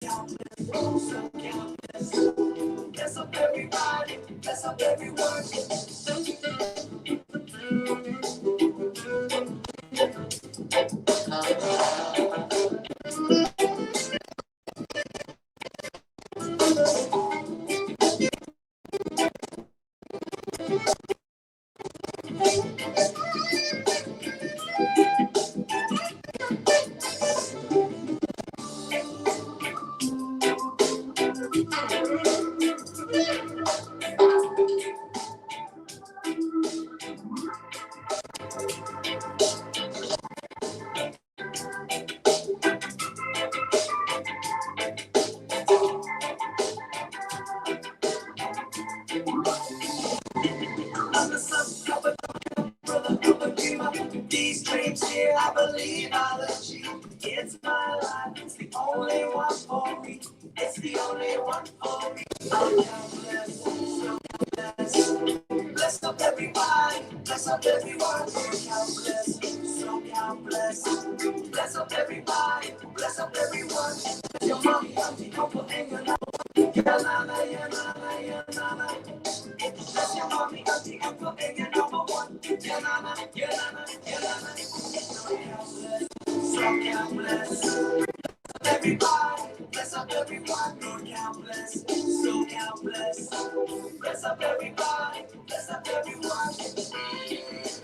So countless. Bless up everybody, bless up everyone. These dreams here, I believe I'll achieve. It's my life, it's the only one for me. It's the only one for me. I'm countless, so countless. Bless up everybody, bless up everyone. Countless, so countless. Bless up everybody, bless up everyone. Your mommy, auntie, uncle, and your nana. Your nana, your nana, your nana. Bless your mommy, auntie, uncle, and your number one. Your nana, your nana, your nana. So countless, so countless. Everybody, bless up everyone. You're countless, so countless. Bless up everybody, bless up everyone. So countless.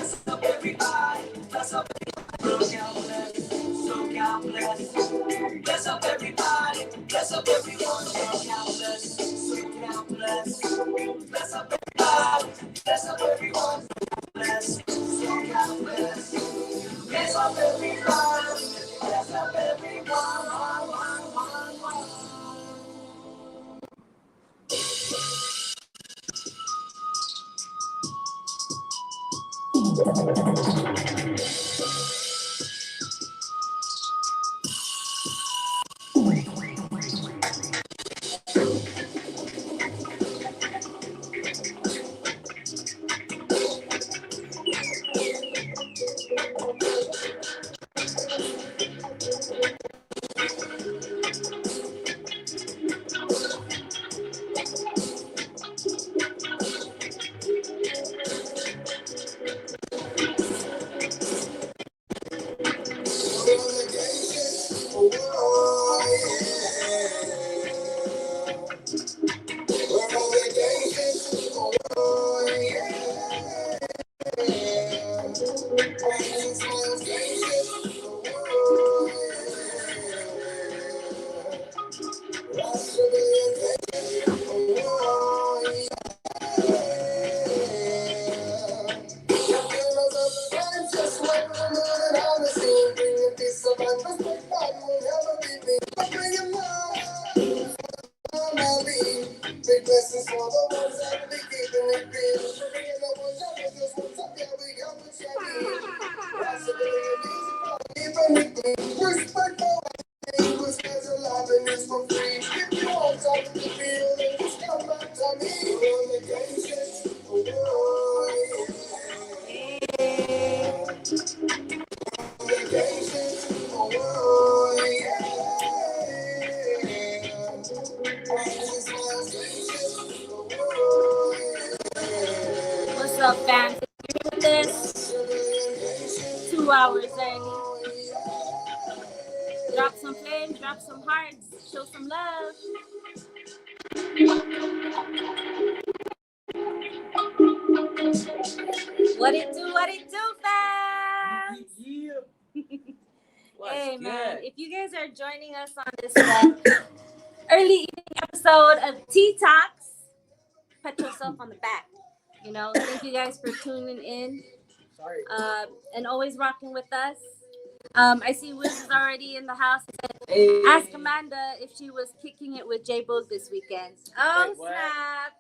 Bless up everybody, bless up everyone. You're countless, so countless. Bless up everybody, bless up everyone. You're countless, so countless. Bless up everybody, bless up everyone. Bless, so countless. Bless up everybody, bless up everyone. What's up, fans? If you're with this 2 hours early, drop some flames, drop some hearts, show some love. What it do, fans? Yeah. Hey, good? man, if you guys are joining us on this early evening episode of TTalks, pat yourself on the back. You know, thank you guys for tuning in and always rocking with us. I see Wiz is already in the house. Hey. Ask Amanda if she was kicking it with J Boog this weekend. Oh, Wait, what? snap.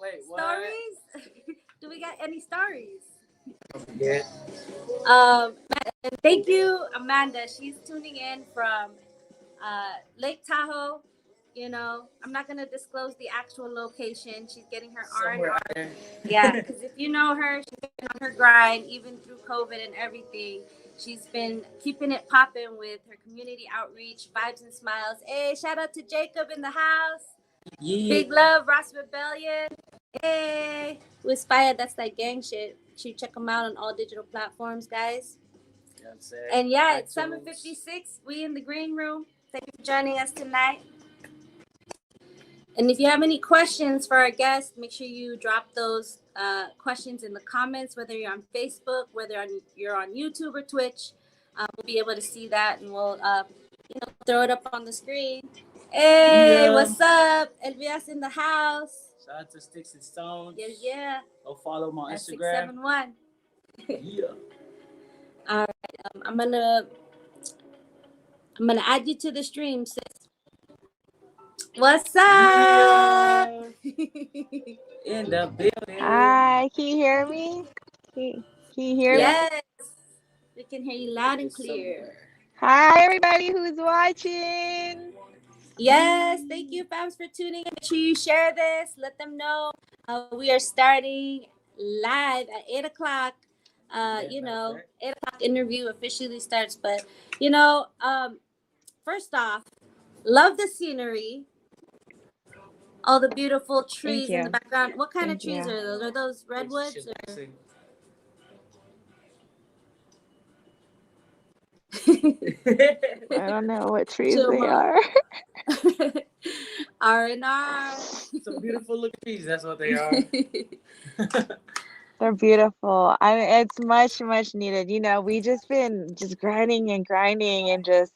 Wait, what? Stories? Do we got any stories? Yeah. And thank you, Amanda. She's tuning in from Lake Tahoe. You know, I'm not gonna disclose the actual location. She's getting her Somewhere R&R. out there. Yeah, because if you know her, she's been on her grind even through COVID and everything. She's been keeping it popping with her community outreach, Vibes and Smiles. Hey, shout out to Jacob in the house. Yeah. Big love, Ross Rebellion. Hey, with Spire, that's that gang shit. You check them out on all digital platforms, guys. You know what I'm saying? And yeah, it's iTunes. 7:56. We in the green room. Thank you for joining us tonight. And if you have any questions for our guests, make sure you drop those questions in the comments, whether you're on Facebook, whether you're on YouTube or Twitch. We'll be able to see that, and we'll throw it up on the screen. Hey, what's up? Elvia's in the house. Shout out to Sticks and Stones. Yeah. Go follow my That's Instagram. 671. Yeah. All right. I'm gonna add you to the stream, sis. What's up? Yeah. In the building. Hi, can you hear me? Can you hear me? Yes. We can hear you loud and clear. Hi, everybody who's watching. Yes, thank you, fams, for tuning in. Make sure you share this. Let them know we are starting live at 8 o'clock. 8 o'clock interview officially starts. But, first off, love the scenery. All the beautiful trees in the background. What kind of trees are those? Are those redwoods? Or? I don't know what trees they are. R&R. Some beautiful looking trees. That's what they are. They're beautiful. I mean, it's much needed. You know, we just been grinding and there's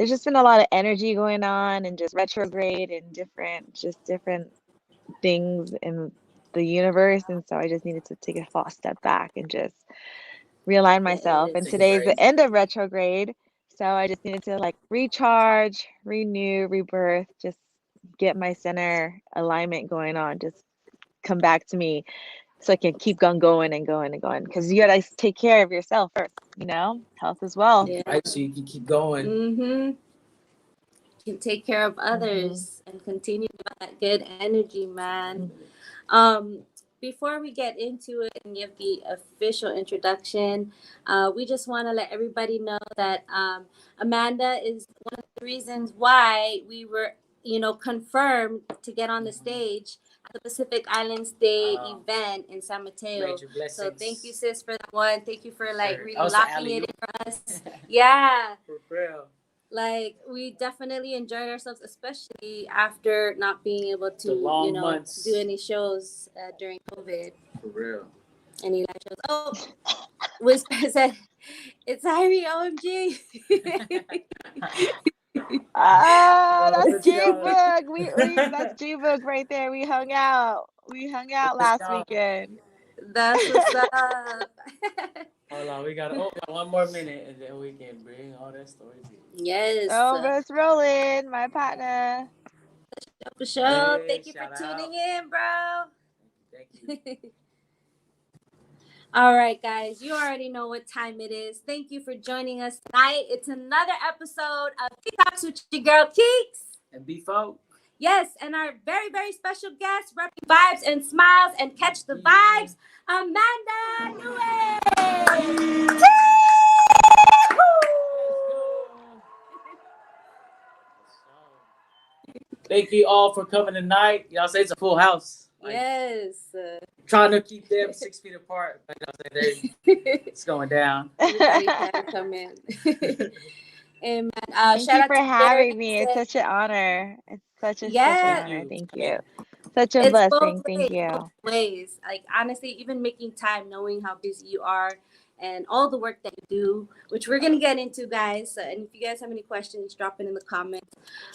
just been a lot of energy going on and just retrograde and different things in the universe. And so I just needed to take a false step back and just realign myself. And today's the end of retrograde. So I just needed to recharge, renew, rebirth, just get my center alignment going on, just come back to me so I can keep on going and going and going. Because you gotta take care of yourself first, health as well. Yeah. Right, so you can keep going. Mm-hmm. You can take care of others and continue that good energy, man. Before we get into it and give the official introduction, we just want to let everybody know that Amanda is one of the reasons why we were, confirmed to get on the stage at the Pacific Islands Day event in San Mateo. So thank you, sis, for that one. Thank you for really locking it in for us. Yeah. For real. We definitely enjoyed ourselves, especially after not being able to, months. do any shows during COVID. For real. Any live shows. Oh, Whisper said, it's Irie, OMG. That's G-Book. That's G-Book right there. We hung out last weekend. That's what's up. Hold on, we got one more minute and then we can bring all that stories in. Yes. Oh, but it's rolling, my partner. For sure. Thank you for tuning in, bro. Thank you. All right, guys, you already know what time it is. Thank you for joining us tonight. It's another episode of TTalks with your girl Keeks. And B-Folk. Yes, and our very, very special guest, repping Vibes and Smiles and Catch the Vibes, Amanda Newell. Thank you all for coming tonight. Y'all say it's a full house. Yes. Trying to keep them 6 feet apart, but it's going down. Come in. And thank you for having me. It's such an honor. It's such an honor. Thank you. Such a blessing. Thank you. Both ways. Honestly, even making time, knowing how busy you are and all the work that you do, which we're going to get into, guys. And if you guys have any questions, drop it in the comments.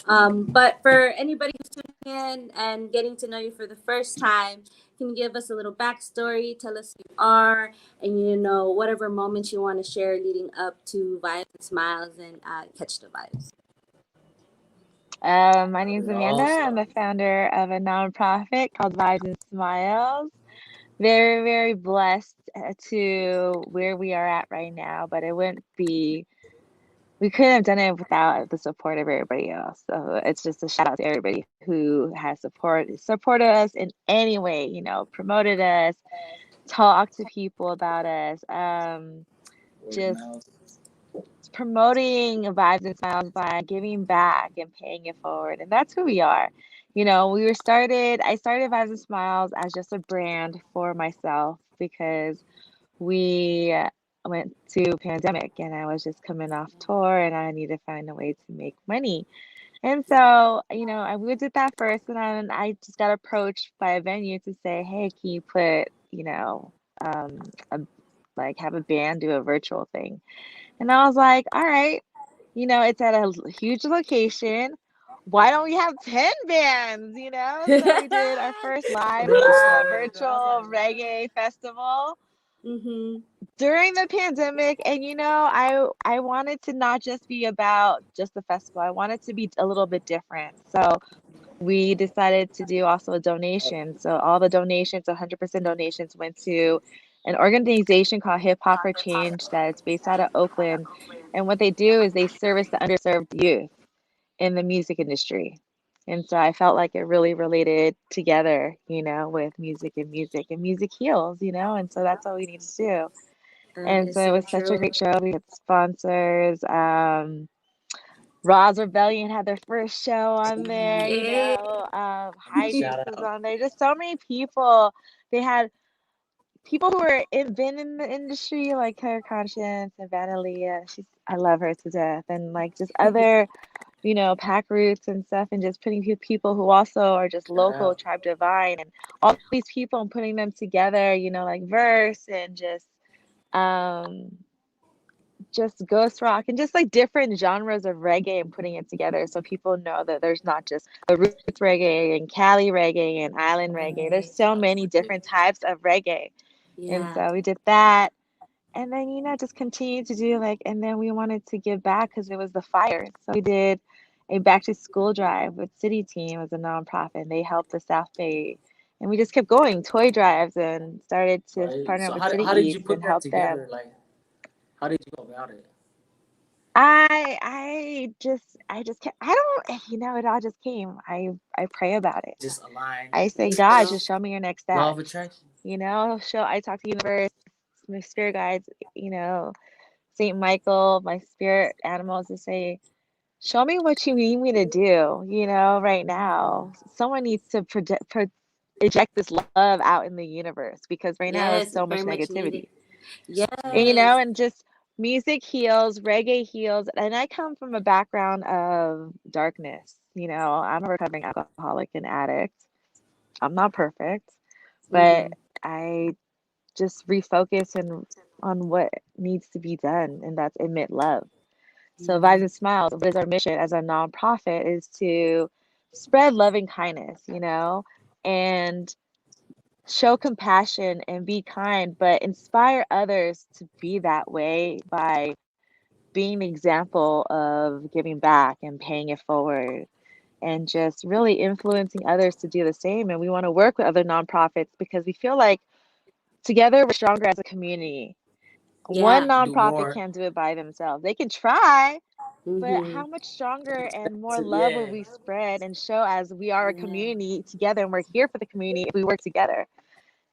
But for anybody who's tuning in and getting to know you for the first time, can you give us a little backstory? Tell us who you are and, whatever moments you want to share leading up to Vibes and Smiles and Catch the Vibes. My name's Amanda. I'm Awesome. the founder of a nonprofit called Vibes and Smiles. Very, very blessed to where we are at right now, but it wouldn't be, we couldn't have done it without the support of everybody else. So it's just a shout out to everybody who has supported us in any way, promoted us, talked to people about us, Word of just mouth. promoting Vibes and Smiles by giving back and paying it forward. And that's who we are. I started Vibes and Smiles as just a brand for myself because we went to pandemic and I was just coming off tour and I needed to find a way to make money. And so, we did that first and then I just got approached by a venue to say, hey, can you put, a, like have a band do a virtual thing? And I was like, all right, it's at a huge location. Why don't we have 10 bands, So we did our first live Then you started. I was virtual like, reggae festival Mhm. during the pandemic. And, I wanted to not just be about just the festival. I wanted to be a little bit different. So we decided to do also a donation. So all the donations, 100% donations went to an organization called Hip Hop for Change that is based out of Oakland. And what they do is they service the underserved youth in the music industry. And so I felt like it really related together, with and music heals, and so that's all we need to do. That And is so it so was such a true. great show. We had sponsors. Roz Rebellion had their first show on there, Yeah. High shout Beast was out. on there. Just so many people. They had people who been in the industry, like Claire Conscience and Vanalia. I love her to death. And like just other, pack roots and stuff, and just putting people who also are just Shout local, out. Tribe Divine, and all these people and putting them together, like Verse and um just ghost rock and just like different genres of reggae and putting it together so people know that there's not just the roots reggae and Cali reggae and island reggae. There's so many different types of reggae. And Yeah. so we did that. And then, just continue to do and then we wanted to give back because it was the fires. So we did a back to school drive with City Team as a nonprofit. And they helped the South Bay. And we just kept going, toy drives, and started to Right. partner So up with City how did you East and put that help them. together? Like, how did you go about it? I don't, it all just came. I pray about it. Just align. I say, Me God, too. just show me your next Law steps. of attraction. I talk to the universe, my spirit guides, you know, Saint Michael, my spirit animals to say, show me what you need me to do, right now. Someone needs to eject this love out in the universe because right now there's Yes, so it's much very much needed. negativity. And, Yeah. and just music heals, reggae heals. And I come from a background of darkness. I'm a recovering alcoholic and addict. I'm not perfect, but Mhm. I just refocus on what needs to be done, and that's emit love. So Vibes Mhm. and Smiles, what is our mission as a nonprofit is to spread loving kindness, and show compassion and be kind, but inspire others to be that way by being an example of giving back and paying it forward and just really influencing others to do the same. And we want to work with other nonprofits because we feel like together we're stronger as a community. One Yeah. Do nonprofit more. can't do it by themselves. They can try, but Mhm. how much stronger It's and more expensive. love will Yeah. we spread and show as we are a Yeah. community together and we're here for the community if we work together?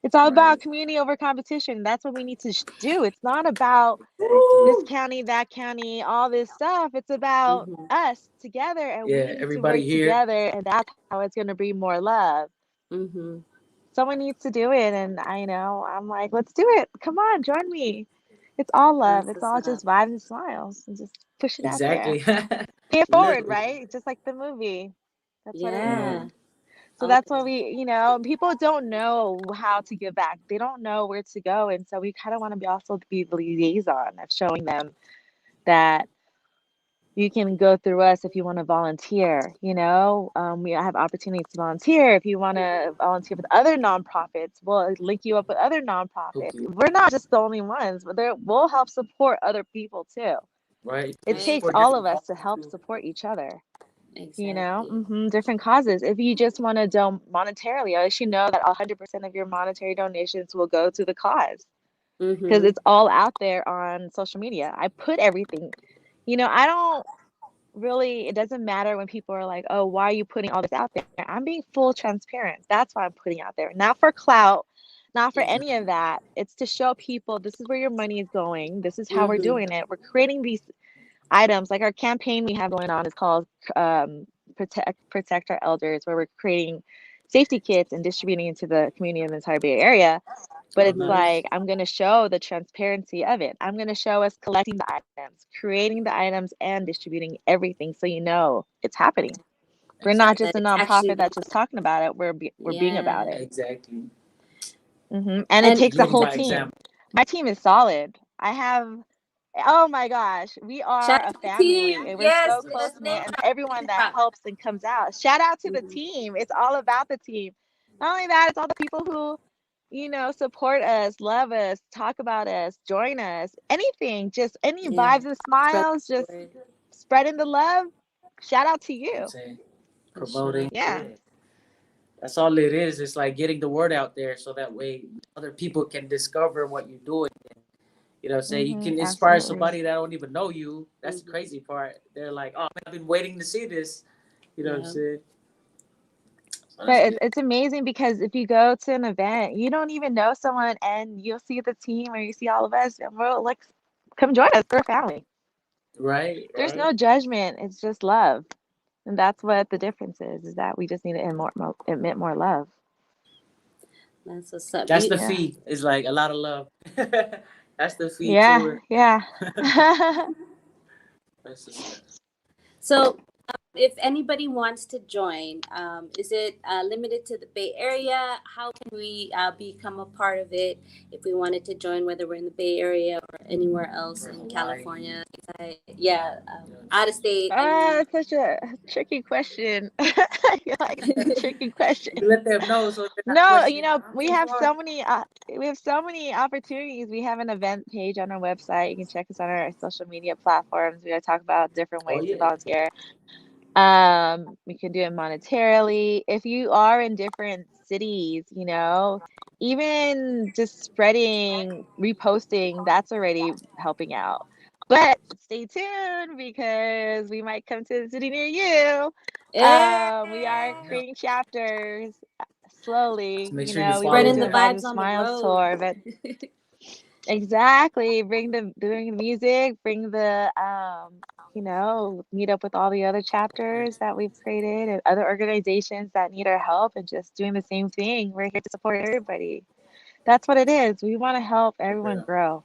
It's all about Right. community over competition. That's what we need to do. It's not about this Woo! county, that county, all this stuff. It's about Mhm. us together, and we Yeah. need to Everybody work here. together, and that's how it's going to bring more love. Mhm. Someone needs to do it, and I know I'm like, let's do it. Come on, join me. It's all love. That's It's what's all up. just vibes and smiles, and just push it out there. Exactly. Pay it forward, Literally. right? Just like the movie. That's what it is. Yeah. Mm. So that's what Okay. people don't know how to give back. They don't know where to go. And so we kind of want to be also be the liaison of showing them that you can go through us if you want to volunteer. We have opportunities to volunteer. If you want to volunteer with other nonprofits, we'll link you up with other Hook nonprofits. you. We're not just the only ones, but we'll help support other people too. Right. It Just takes for Right. all different of us to causes help too. support each other. Exactly. different causes. If you just want to donate monetarily, at least you know that 100% of your monetary donations will go to the cause because Mm-hmm. it's all out there on social media. I put everything. I don't really, it doesn't matter when people are like, oh, why are you putting all this out there? I'm being full transparent. That's why I'm putting out there. Not for clout, not for any of that. It's to show people this is where your money is going. This is how we're Mm-hmm. doing it. We're creating these items. Like our campaign we have going on is called Protect Our Elders, where we're creating safety kits and distributing into the community in the entire Bay Area. But Oh, it's Mm-hmm. nice. like, I'm going to show the transparency of it. I'm going to show us collecting the items, creating the items, and distributing everything so it's happening. We're not Exactly. just That a it's actually nonprofit going. that's just talking about it. We're being about Yeah. it. Exactly. And it And takes a Leading whole by team. example. My team is solid. Oh my gosh, we shout are a out to the team. family and we're Yes, so close let's name knit, and drop. everyone Name that drop. helps and comes out. Shout out to the Mm-hmm. team. It's all about the team. Not only that, it's all the people who, support us, love us, talk about us, join us, anything, just any Yeah. vibes and Spread smiles, the just word spreading the love. Shout out to I'm you. saying for sure. promoting. Yeah. Yeah. That's all it is. It's like getting the word out there so that way other people can discover what you're doing. Say you can inspire Absolutely. somebody that don't even know you. That's the Mm-hmm. crazy part. They're like, oh, man, I've been waiting to see this. You know what I'm Yeah. saying? So But that's it's good. it's amazing because if you go to an event, you don't even know someone and you'll see the team or you see all of us and we're like, come join us. We're a family. Right, There's right. no judgment. It's just love. And that's what the difference is that we just need to admit more love. That's what's up. That's the Yeah. fee. It's like a lot of love. That's the fee Yeah. to Yeah. it. That's just, So, if anybody wants to join, is it limited to the Bay Area? How can we become a part of it if we wanted to join, whether we're in the Bay Area or anywhere else for in Hawaii. California? Yeah, You know what I'm out of saying? state. I mean, It's such a tricky question. I feel like it's a tricky question. You let them know so they're not No, questioning. I'm we too have far. so many opportunities. We have an event page on our website. You can check us on our social media platforms. We talk about different Oh ways to yeah. volunteer. We can do it monetarily. If you are in different cities, even just spreading, reposting, that's already helping out. But stay tuned because we might come to the city near you. eh, We are creating chapters slowly. So make sure you We want to follow spreading do the a them. Vibes and vibes on the Smiles road. tour, but exactly, bring the music, bring the meet up with all the other chapters that we've created and other organizations that need our help and just doing the same thing. We're here to support everybody. That's what it is. We want to help everyone Yeah. grow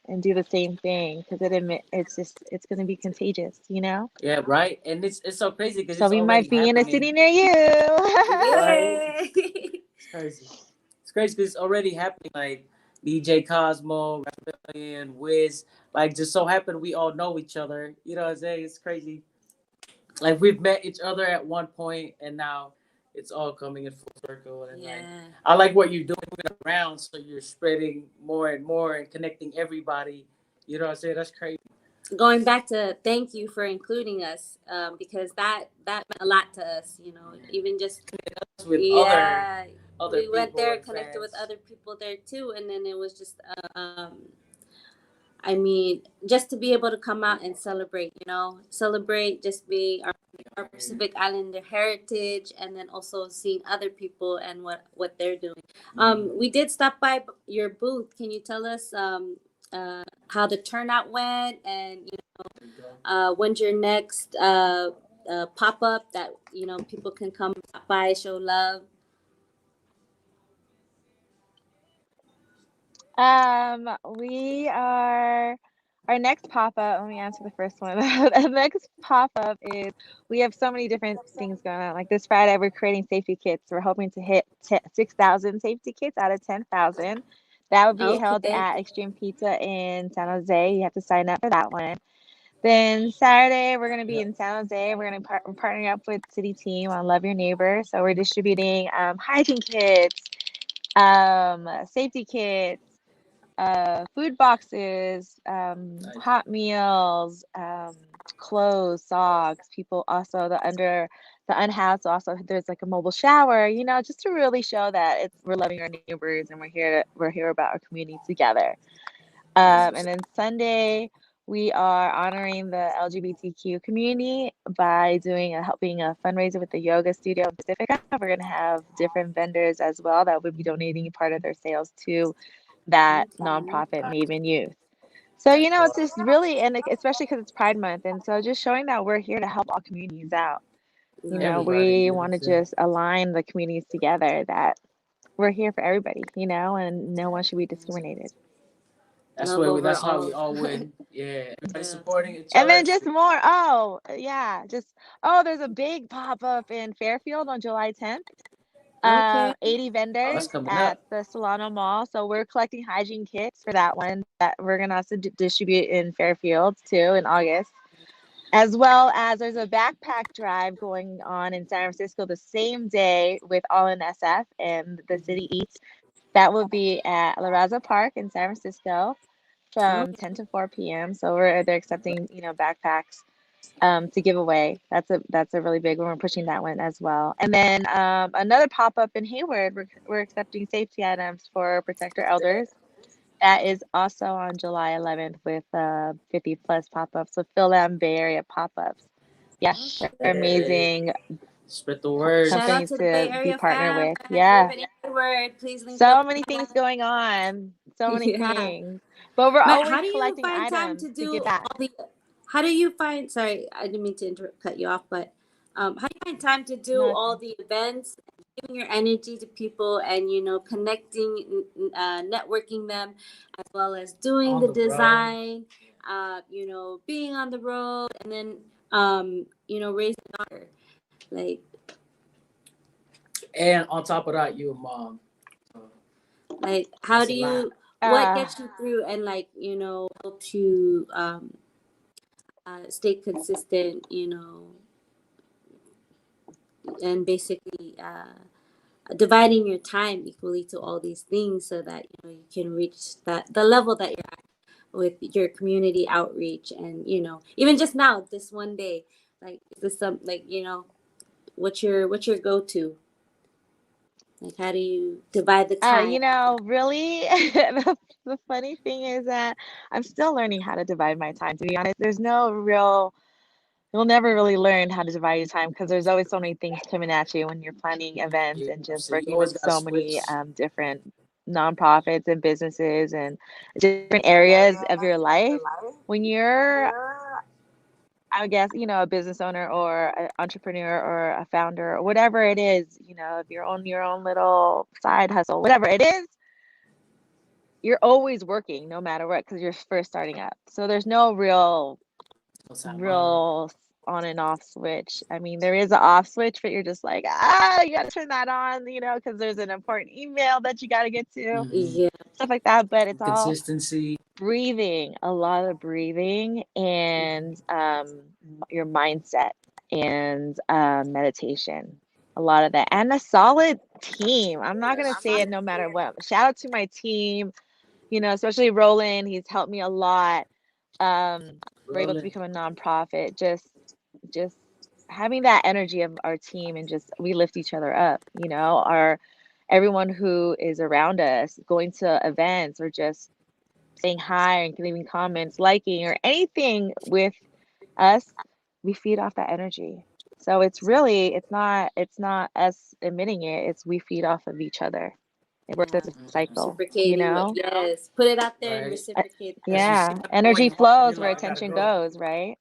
and do the same thing because it's going to be contagious. Yeah, right. And it's so crazy because So it's we might already be in a happening. city near you. Right. Yay! It's crazy. It's crazy because it's already happening. Like DJ Cosmo, Rebellion, Wiz. Like just so happened we all know each other. You know what I'm saying? It's crazy. Like we've met each other at one point, and now it's all coming in full circle. And like Yeah. I like what you're doing moving around, so you're spreading more and more and connecting everybody. You know what I'm saying? That's crazy. Going back to thank you for including us, because that meant a lot to us. Even just With yeah, other we went people there, and connected with fans. other people there too, and then it was just I mean, just to be able to come out and celebrate, celebrate just being our Pacific Islander heritage, and then also seeing other people and what they're doing. We did stop by your booth. Can you tell us how the turnout went, and when's your next pop up that people can come by, show love? We are Our next pop-up, let me answer the first one. The next pop-up is we have so many different things going on. Like this Friday, we're creating safety kits. We're hoping to hit 6,000 safety kits out of 10,000. That would be held Okay. at Extreme Pizza in San Jose. You have to sign up for that one. Then Saturday, we're going to be Yep. in San Jose. We're partnering up with City Team on Love Your Neighbor. So we're distributing hygiene kits, safety kits, food boxes, Nice. hot meals, clothes, socks. People also the unhoused also there's like a mobile shower, just to really show that we're loving our neighbors and we're here about our community together. That's And what's then Sunday, we are honoring the LGBTQ community by helping a fundraiser with the yoga studio in Pacifica. We're going to have different vendors as well that will be donating part of their sales to that nonprofit up. Maven Youth. So, That's it's dope. just really, and especially because it's Pride Month. And so just showing that we're here to help all communities out. Everybody, We you know what want I'm to saying? just align the communities together, that we're here for everybody, and no one should be discriminated. That's Love where over that's how we all. all win. Yeah, everybody Yeah. supporting each And other. then just more, oh, yeah, there's a big pop-up in Fairfield on July 10th. Okay. 80 Oh, vendors that's coming at up. the Solano Mall. So we're collecting hygiene kits for that one that we're going to also distribute in Fairfield too in August. As well as there's a backpack drive going on in San Francisco the same day with All in SF and the City Eats. That will be at La Raza Park in San Francisco from 10 to 4 p.m. So they're accepting, backpacks to give away. That's a really big one. We're pushing that one as well. And then another pop-up in Hayward, we're accepting safety items for Protect Our Elders. That is also on July 11th with 50 plus pop-ups. So Phil Lamb Bay Area pop-ups. Yeah, they're Hey, amazing spread the word. Shout out companies to the Bay to be Area partnered fam. with. And if you Yeah, live in Hayward, please link up so with many things us. going on. So many Yeah. things. But we're But always how do you collecting find time items to to do give back. all the? How do you find? Sorry, I didn't mean to cut you off, but how do you find time to do No, it's all fine. the events, giving your energy to people, and connecting, networking them, as well as doing On the the road. design, being on the road, and then raising a daughter. Like, And on top of that, you a mom. So how that's do a lot. you? What Uh, gets you through, and help you stay consistent, and basically dividing your time equally to all these things so that you can reach the level that you're at with your community outreach, and even just now this one day, like, is this some, like, what's your go-to, like, how do you divide the time? really, the funny thing is that I'm still learning how to divide my time, to be honest. You'll never really learn how to divide your time because there's always so many things coming at you when you're planning events and just So you working with always got to so switch. many different nonprofits and businesses and different areas of your life. When you're, I guess, a business owner or an entrepreneur or a founder or whatever it is, if you're on your own little side hustle, whatever it is, you're always working no matter what because you're first starting up. So there's no What's that mom? real on and off switch. I mean, there is an off switch, but you're just like, you got to turn that on, because there's an important email that you got to get to, Mm-hmm. Yeah. stuff like that. But it's all Consistency. breathing, a lot of breathing and your mindset and meditation. A lot of that and a solid team. I'm not going to say it no matter what. Shout out to my team, especially Roland. He's helped me a lot. We're able to Rolling. become a nonprofit. Just having that energy of our team and just we lift each other up. Our everyone who is around us, going to events or just saying hi and leaving comments, liking or anything with us, we feed off that energy. So it's not us admitting it. It's we feed off of each other. It works as Yeah. a cycle, Reciprocating what, yes, put it out there and Right. reciprocate As you see Yeah, them energy going up, you're flows where like, I gotta attention go. goes, right?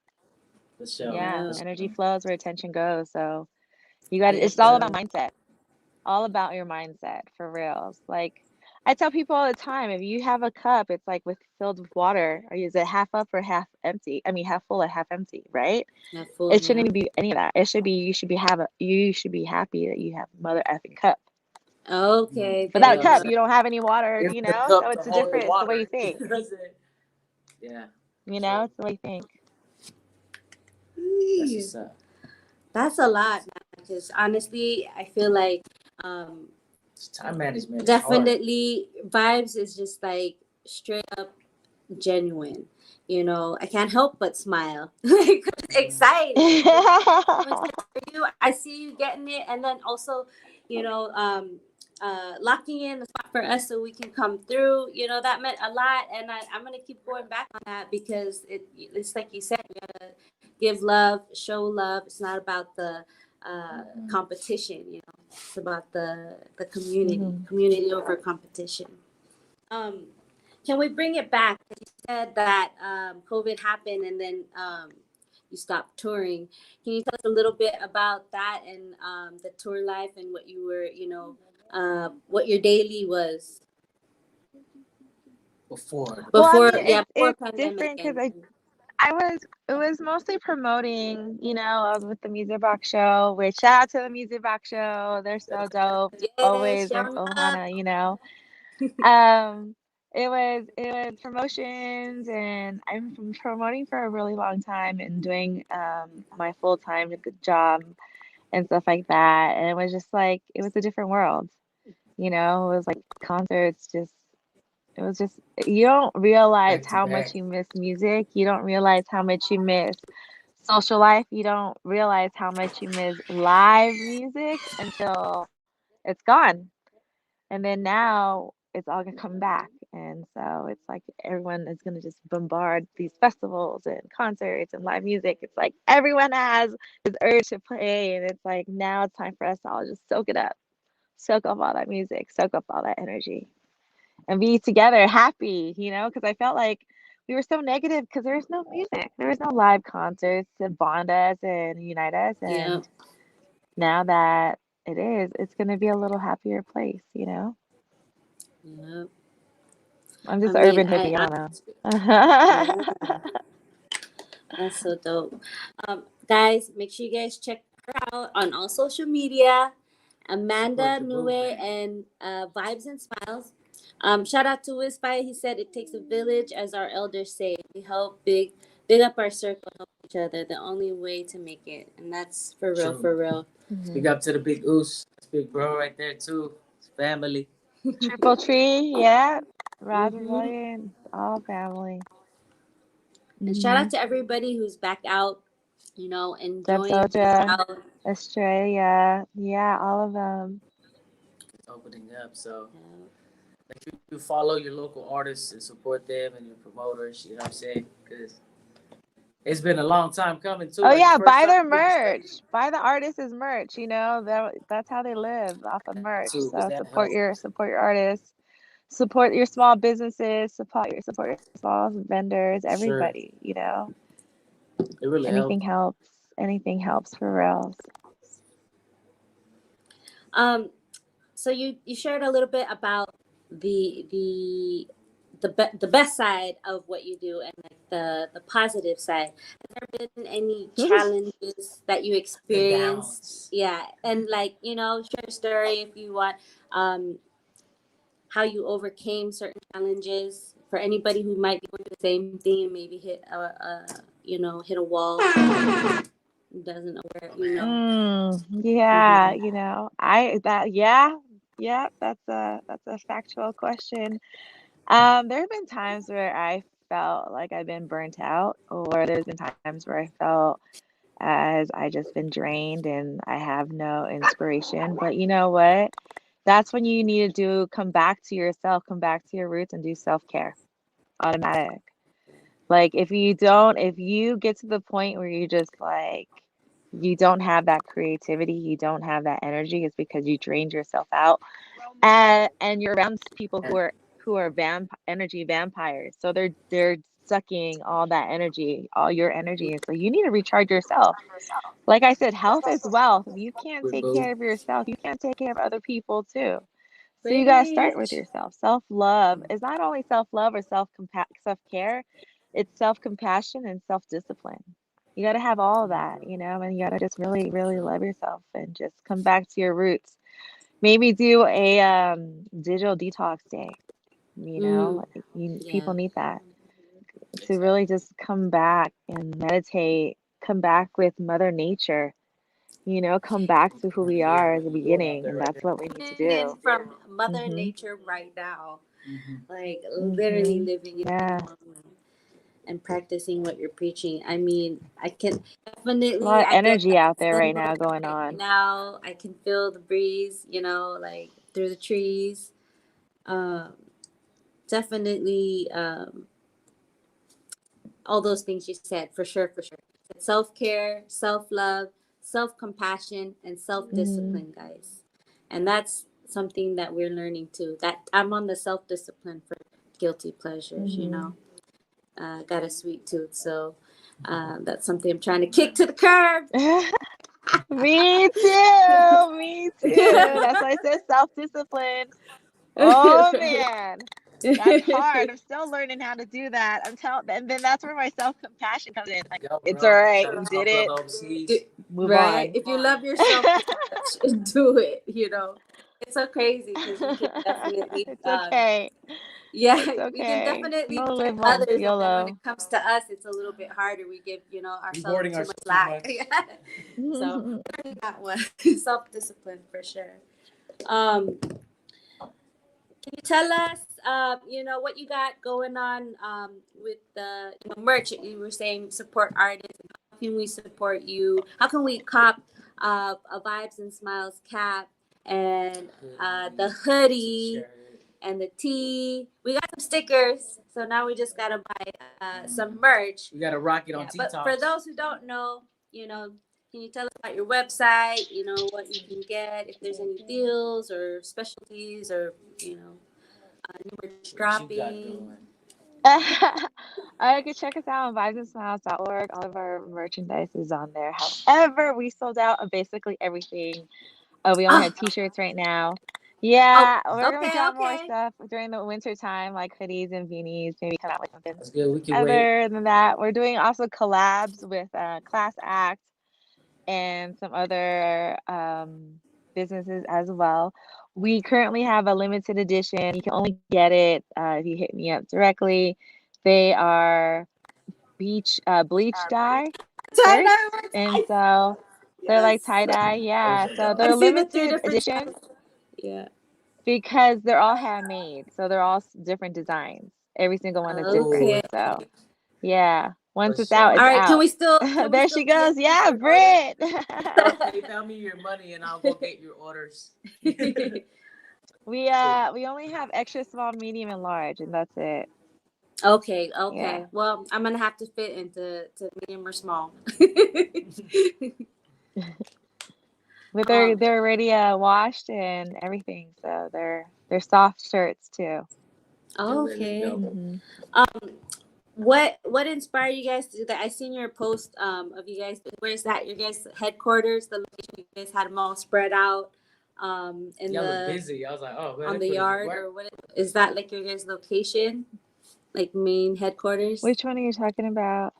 For sure. Yeah, For yeah. energy sure. flows where attention goes. So it's all Yeah. about mindset, all about your mindset for reals. Like I tell people all the time, if you have a cup, it's like filled with water, or is it half up or half empty? I mean, half full or half empty, right? Not full, It yeah. shouldn't even be any of that. It should be you should be happy that you have mother effing cup. Okay, You Without know a what I'm cup, there saying? you don't have any water, Give the So cup to it's a hold the different, it's the way you water. You think, know what I'm saying? Yeah. So it's the way you think. that's you. what's up. That's a lot, because honestly, I feel like um, Time management is hard. definitely Vibes is just like straight up genuine. You know, I can't help but smile. Like, it's exciting. For you, I see you getting it, and then also, you know, locking in a spot for us so we can come through. You know, that meant a lot, and I'm gonna keep going back on that because it's like you said, we gotta give love, show love. It's not about the competition. You know, it's about the community, Mhm. community over competition. Um, can we bring it back? You said that COVID happened and then you stopped touring. Can you tell us a little bit about that and the tour life and what you were, you know, what your daily was before. Well, I before, mean, yeah, before it's pandemic different because and I was it was mostly promoting, you know, with the Music Box Show. Which shout out to the Music Box Show. They're so dope. yes, Always with showing up. Ohana, you know. Um, it was promotions, and I've been promoting for a really long time and doing my full time good job and stuff like that. And it was just like it was a different world, you know. It was like concerts, just it was just you don't realize Back to how much back. you miss music. You don't realize how much you miss social life. You don't realize how much you miss live music until it's gone. And then now it's all gonna come back. And so it's like everyone is gonna just bombard these festivals and concerts and live music. It's like everyone has this urge to play, and it's like now it's time for us to all just soak it up, soak up all that music, soak up all that energy, and be together happy, you know, because I felt like we were so negative because there was no music. There was no live concerts to bond us and unite us. Yeah, And now that it is, it's going to be a little happier place, you know? yeah. I'm I just an mean, urban hippie. I yeah, don't know. that's so dope. Guys, make sure you guys check her out on all social media. Support Amanda the Nue movement. and Vibes and Smiles. Shout out to Wispy. He said it takes a village, as our elders say. We help big up our circle, help each other. The only way to make it, and that's for real, True. for real. Big Mhm. up to the big Oos. That's big bro right there too. It's family. Triple tree, yeah. Roger Hmm. Williams, all family. And shout out Hmm. to everybody who's back out, Deb enjoying being Soja, out. Australia, yeah, all of them. It's opening up. So make sure you follow your local artists and support them and your promoters. You know what I'm saying? Because it's been a long time coming too. Oh Like the yeah, first buy time their we did the stage merch. Buy the artist's merch. You know that's how they live, off of merch. too, because So that support helped. your artists, support your small businesses, support your small vendors, For sure. everybody. You know, It really anything helped. helps. Anything helps for reals. Um, so you shared a little bit about the the the best side of what you do and like the positive side. Has there been any challenges that you The experienced? downs. Yeah, and like share a story if you want. How you overcame certain challenges for anybody who might be going through the same thing and maybe hit hit a wall, doesn't know where On the help. Yeah, Mhm. you know, I that yeah, yeah, that's a factual question. There have been times where I felt like I've been burnt out, or there's been times where I felt as I just been drained and I have no inspiration. But you know what? That's when you need to come back to yourself, come back to your roots and do self-care. Automatic. Like if you get to the point where you just like you don't have that creativity, you don't have that energy, it's because you drained yourself out. And you're around people And who are energy vampires. So they're sucking all that energy, all your energy. And so you need to recharge yourself. Like I said, health is wealth. If you can't with take boo. care of yourself, you can't take care of other people too. So you got to start with Preach. yourself. Self-love is not only self-love or self-care, it's self-compassion and self-discipline. You got to have all of that, you know, and you got to just really, really True. love yourself and just come back to your roots. Maybe do a digital detox day, you know, Mm, like yeah. people need that to Exactly. really just come back and meditate, come back with Mother Nature, you know, come back to who we Yeah, are what as a you doing out beginning. there And right that's there? what we need to Living in do. from Mother Hmm. Nature right now, Mm-hmm. like literally Hmm. living in the Yeah. moment. and practicing what you're preaching. I mean, I can definitely, A lot of I get energy that out there right December now going right on. now. I can feel the breeze, like through the trees. Um, Definitely, all those things you said, for sure, for sure. Self-care, self-love, self-compassion, and Mm-hmm. self-discipline, guys. And that's something that we're learning too. That I'm on the self-discipline for guilty pleasures, Mm-hmm. Got a sweet tooth, so that's something I'm trying to kick to the curb. Me too. Me too. That's why I said self-discipline. Oh man, that's hard. I'm still learning how to do that. And then that's where my self-compassion comes in. Like, Yo, it's all bro. right. Shout You out to my did it. brother overseas. Do- Move right? on. If you love yourself, do it. It's so crazy because we can definitely, It's okay. yeah, It's we can okay. definitely You only judge live once. others, and then when it YOLO. comes to us, it's a little bit harder. We give, ourselves Rewarding too much ourselves too slack. much. Yeah. So learning that one, self-discipline for sure. Um, can you tell us, what you got going on with the merch? You were saying support artists. How can we support you? How can we cop a Vibes and Smiles cap and the hoodie and the tee? We got some stickers, so now we just gotta buy some merch. We got to rock it on Yeah, but TTalks. for those who don't know, can you tell us about your website? What you can get, if there's any deals or specialties or new merch What you got dropping. going? You can check us out on vibesandSmiles.org. All of our merchandise is on there. However, we sold out of basically everything. We only Oh, have t-shirts right now. oh, Yeah, we're gonna okay, drop more okay. stuff during the winter time, like hoodies and beanies. Maybe come out with something. That's good. We can wait. Other than that, we're doing also collabs with Class Act and some other businesses as well. We currently have a limited edition. You can only get it if you hit me up directly. They are bleach dye shirts, Tie-dye and merch. so they're like Yes. tie-dye. Yeah, so I they're see the three limited different edition styles. Yeah. because they're all handmade. So they're all different designs. Every single one is different. Okay. Oh, So yeah, once for it's out, sure. it's All right. Can out. we still There she be a goes. Yeah, t-shirt order? Britt. PayPal me your money and I'll go get your orders. We only have extra small, medium, and large, and that's it. Okay. Yeah. Okay. Well, I'm gonna have to fit into medium or small. But they're um. they're already washed and everything, so they're soft shirts too. Okay. Hmm. What inspired you guys to do that? I seen your post of you guys. Where's that? Your guys' headquarters, the location. You guys had them all spread out in Y'all look the busy. I was like, oh man, on they the put in yard, work. or what is that, like your guys' location, like main headquarters? Which one are you talking about?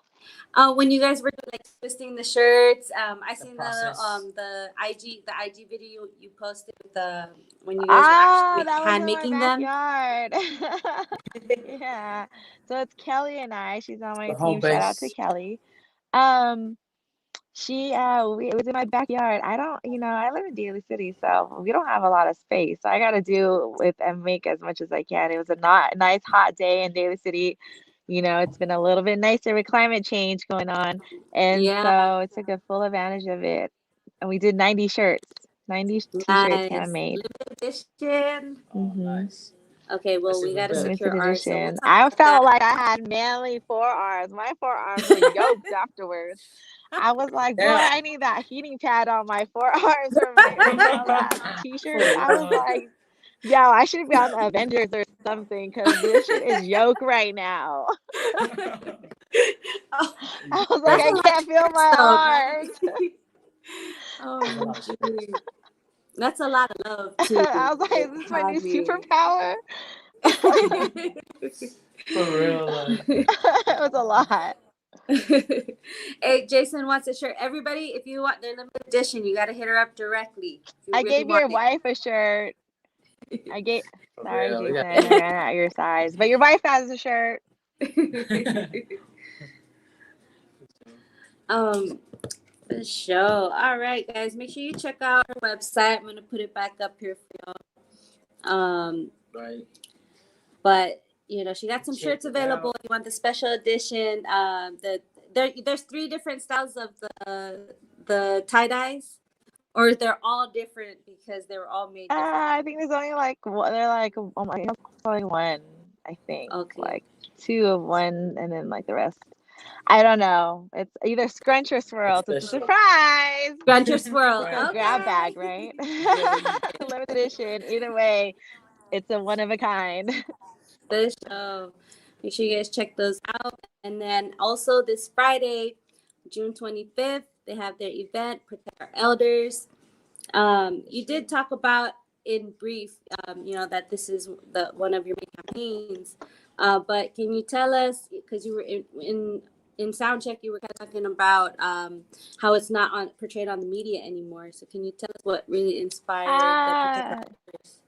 When you guys were like twisting the shirts, I The seen process. the IG video you posted with the when you guys were Ah, actually that was in hand my making them. backyard. Yeah. So it's Kelly and I. She's on my The home team. Shout out to base. Kelly. Um, it was in my backyard. I live in Daly City, so we don't have a lot of space. So I got to do with and make as much as I can. It was a not nice hot day in Daly City. It's been a little bit nicer with climate change going on, and so Yeah, I took a full advantage of it. And we did 90 shirts, 90 t-shirts nice handmade. limited edition. Oh, Mm-hmm. nice. Okay, well, That's we even gotta better. secure Limited ours, so we'll edition. talk I about that. felt like I had manly forearms. My forearms were yoked afterwards. I was like, boy, Yeah. I need that heating pad on my forearms from making all that For t-shirts. I was real. like, yo, I should be on the Avengers or something because this shit is yoke right now. Oh, I was like, that's a I lot of can't feel shirts, my though, arms. 90. That's a Oh, lot of shit. geez. That's a lot of love too. I was like, is this my new Hobby. superpower? For real. Like, It was a lot. Hey, Jason wants a shirt. Everybody, if you want their limited edition, you got to hit her up directly if you I really gave want your it. wife a shirt. for Sorry, real. We Jason, got I ran out your size, but your wife has a shirt. um, for the show. All right, guys, make sure you check out our website. I'm gonna put it back up here for y'all. right. But she got some Check shirts it available. out. You want the special edition? There's 3 different styles of the tie dyes, or they're all different because they were all made different. I think there's only like one. They're like, oh my, it's only one. I think Okay. like 2 of one, and then like the rest. I don't know. It's either scrunch or swirl. So it's a Special. surprise. Scrunch or swirl. Right. So grab Okay. bag, right? Yeah, where you get Limited edition. Either way, it's a one of a kind. The show. Make sure you guys check those out. And then also this Friday, June 25th, they have their event, Protect Our Elders. You did talk about in brief, that this is the one of your main campaigns. But can you tell us, because you were in sound check, you were kind of talking about how it's not portrayed on the media anymore. So can you tell us what really inspired the Protect Our Uh, Elders?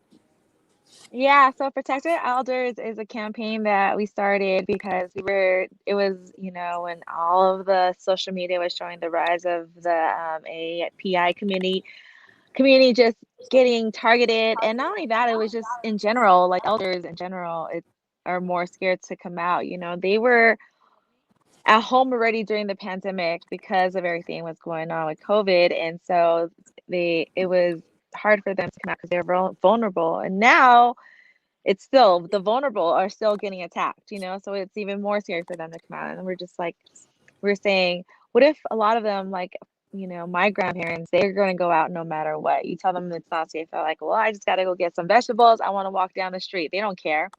yeah, so Protect Our Elders is a campaign that we started because it was, when all of the social media was showing the rise of the API community just getting targeted. And not only that, it was just in general, like elders in general, are more scared to come out. They were at home already during the pandemic because of everything was going on with COVID. And so it was hard for them to come out because they were vulnerable. And now it's still, the vulnerable are still getting attacked, so it's even more scary for them to come out. And we're just like, we're saying, what if a lot of them, like, my grandparents, they're going to go out no matter what. You tell them it's not safe. They're like, well, I just got to go get some vegetables. I want to walk down the street. They don't care.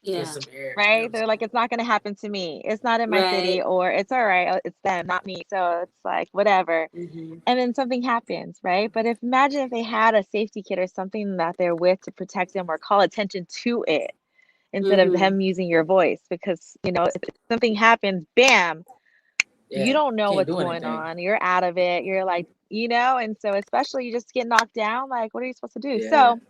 get Yeah. some air. Right? They're like, it's not going to happen to me. It's not in my city, Right. or it's all right. It's them, not me. So it's like, whatever. Mm-hmm. And then something happens, right? But imagine if they had a safety kit or something that they're with to protect them or call attention to it instead of Mm-hmm. them using your voice. Because, if something happens, bam, you Yeah. don't know Can't what's do going anything. on. You're out of it. You're like, and so especially you just get knocked down, like, what are you supposed to do? Yeah. So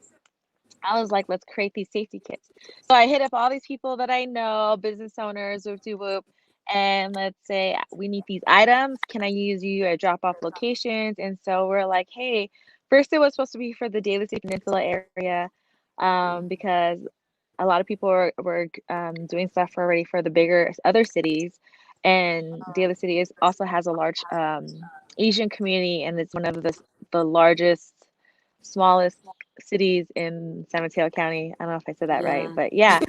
I was like, let's create these safety kits. So I hit up all these people that I know, business owners, whoop de whoop, and let's say we need these items. Can I use you at drop off locations? And so we're like, hey, first it was supposed to be for the Daly City Peninsula area, because a lot of people were doing stuff already for the bigger other cities, and Daly City also has a large Asian community, and it's one of the largest, smallest cities in San Mateo County. I don't know if I said that right, Yeah. but yeah.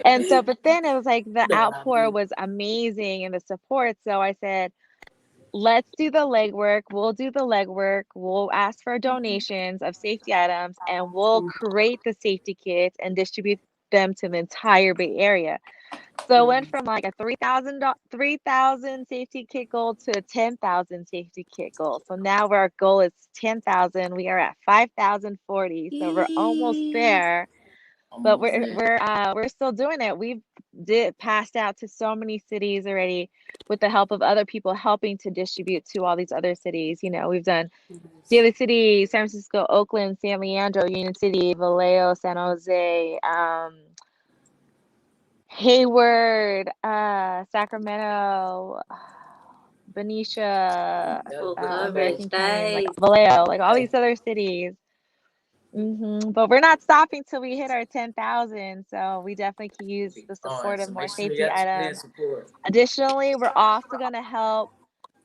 And so, but then it was like the No, I outpour mean, was amazing and the support. So I said, let's do the legwork. We'll do the legwork. We'll ask for donations of safety items, and we'll create the safety kits and distribute them to the entire Bay Area. So it went from like a 3,000 safety kit goal to a 10,000 safety kit goal. So now our goal is 10,000. We are at 5,040. So we're almost Yay. there, but almost there. we're still doing it. We've passed out to so many cities already with the help of other people helping to distribute to all these other cities. We've done Daly City, San Francisco, Oakland, San Leandro, Union City, Vallejo, San Jose, Hayward, Sacramento, Benicia, Full That's coverage. American County, like Nice. Vallejo, like all these other cities. But we're not stopping till we hit our 10,000. So we definitely can use the on. support of So more make sure you safety got to put in items. support. Additionally, we're also going to help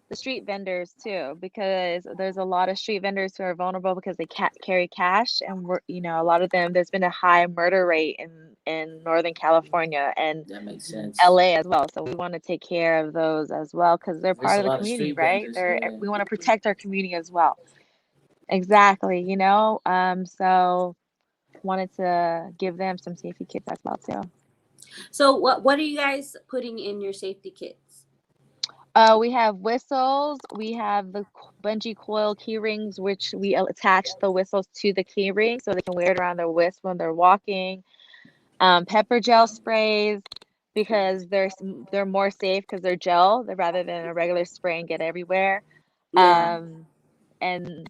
the street vendors too, because there's a lot of street vendors who are vulnerable because they can't carry cash, and a lot of them. There's been a high murder rate in Northern California and That makes sense. LA as well. So we want to take care of those as well because they're There's part a of the lot of community, street right? vendors. Yeah. We want to protect our community as well. Exactly, so wanted to give them some safety kits as well too. So what are you guys putting in your safety kits? We have whistles. We have the bungee coil key rings, which we attach the whistles to the key ring so they can wear it around their wrist when they're walking. Pepper gel sprays, because they're more safe because they're gel rather than a regular spray and get everywhere. Yeah. And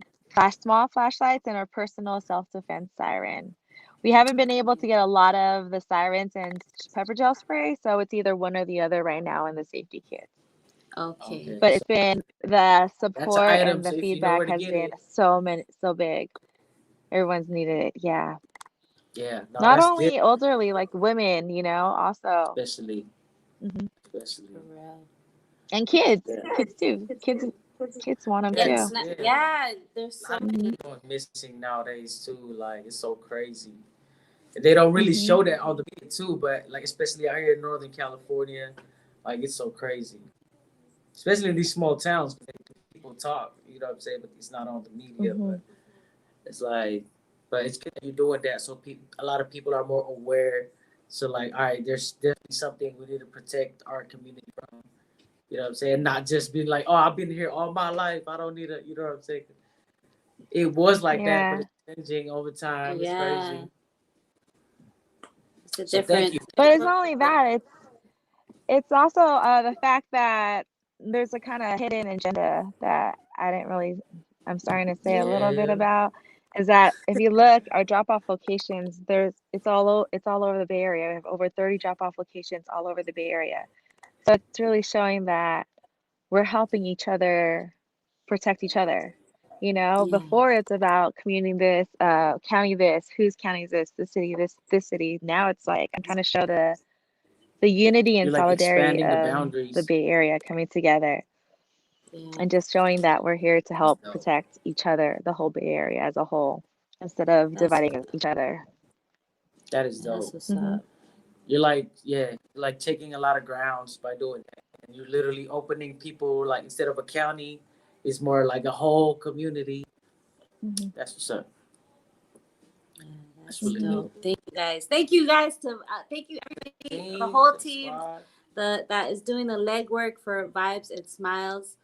small flashlights and our personal self-defense siren. We haven't been able to get a lot of the sirens and pepper gel spray, so it's either one or the other right now in the safety kit. Okay. Okay. But it's been the That's an support item. and the So if you know where feedback to has get been it, so big. Everyone's needed it. Yeah. Yeah, no, Not that's different, only elderly, like women, also. especially, Hmm. For especially. real. And Yeah, kids too. Kids want them that too. is yeah. Yeah, there's A lot so of Hmm. many. people going missing nowadays too. Like it's so crazy. They don't really Hmm. show that on the media too, but like especially out here in Northern California, like it's so crazy. Especially in these small towns, people talk. You know what I'm saying? But it's not on the media. Hmm. But it's like, but it's good that you're doing that, so people, a lot of people are more aware. So like, all right, there's definitely something we need to protect our community from. You know what I'm saying? Not just being like, oh, I've been here all my life. I don't need a. You know what I'm saying? It was like that, but Yeah. it's changing over time. It's Yeah, crazy. it's a So thank different. you. But it's not only that, it's also the fact that there's a kind of hidden agenda that I'm starting to say a little bit Yeah. about, is that if you look, our drop-off locations, it's all over the Bay Area. We have over 30 drop-off locations all over the Bay Area. So it's really showing that we're helping each other protect each other. Yeah, Before it's about community this, county this, whose county is this city. Now it's like I'm trying to show the unity and You're like solidarity expanding the of the boundaries. Bay Area coming together yeah. and just showing that we're here to That's help dope. protect each other, the whole Bay Area as a whole, instead of That's dividing each other. That is that's dope. what's Hmm. up. You're like, yeah, you're like taking a lot of grounds by doing that. And you're literally opening people like instead of a county, it's more like a whole community. Hmm. That's what's up. Yeah, That's that's really Hmm. dope. dope. Thank you guys. Thank you guys thank you everybody, the Team, whole the team squad. that is doing the legwork for Vibes and Smiles.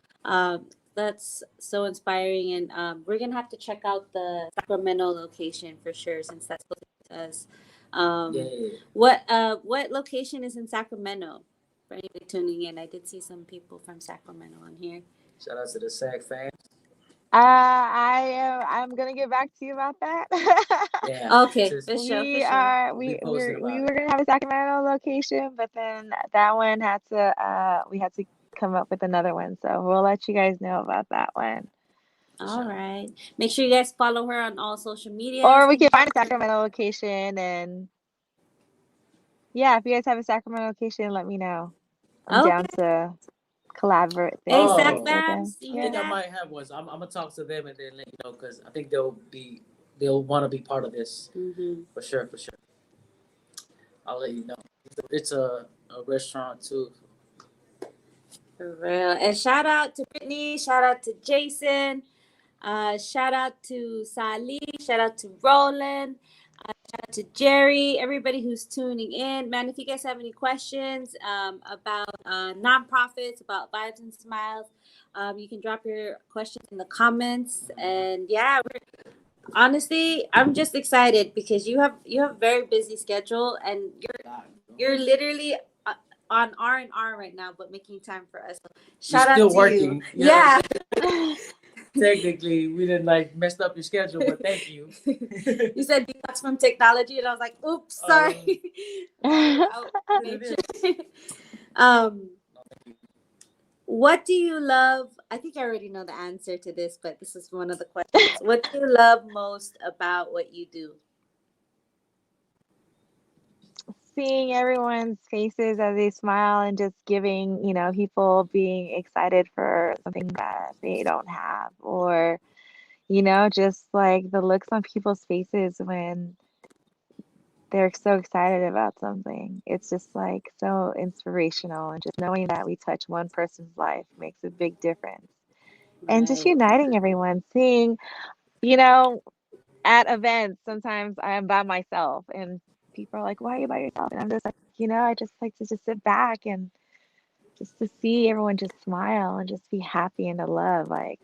That's so inspiring, and we're gonna have to check out the Sacramento location for sure, since that's close to us. Um, Yeah. what location is in Sacramento? For anybody tuning in, I did see some people from Sacramento on here. Shout out to the SAG fans. I'm gonna get back to you about that. Yeah. Okay, Just for sure, for We sure. are we'll be posting we about were it. gonna have a Sacramento location, but then that one had to we had to come up with another one. So we'll let you guys know about that one. For All sure. right. Make sure you guys follow her on all social Or medias. we can find a Sacramento location, and yeah, if you guys have a Sacramento location, let me know. I'm down Okay. to collaborate Hey, there Sac with Oh, them. Fams, you I hear Yeah. think I that? might have one. So I'm gonna talk to them and then let you know because I think they'll want to be part of this Mm-hmm. for sure. For sure. I'll let you know. It's a restaurant too. For real. And shout out to Brittany. Shout out to Jason. Shout out to Sally. Shout out to Roland. Shout out to Jerry. Everybody who's tuning in. Man, if you guys have any questions about nonprofits, about Vibes and Smiles, you can drop your questions in the comments. And yeah, honestly, I'm just excited because you have a very busy schedule, and you're literally on R&R right now, but making time for us. So You're shout out still to you. working. You know what I'm Yeah. saying? Technically, we didn't like messed up your schedule, but thank you. You said detox from technology, and I was like, oops, sorry. I'll It make is. sure. um, what do you love? I think I already know the answer to this, but this is one of the questions. What do you love most about what you do? Seeing everyone's faces as they smile and just giving, people being excited for something that they don't have, or, just like the looks on people's faces when they're so excited about something. It's just like so inspirational, and just knowing that we touch one person's life makes a big difference. And just Right. uniting everyone, seeing, you know, at events, sometimes I am by myself and people are like, why are you by yourself? And I'm just like, I just like to just sit back and just to see everyone just smile and just be happy and to love. Like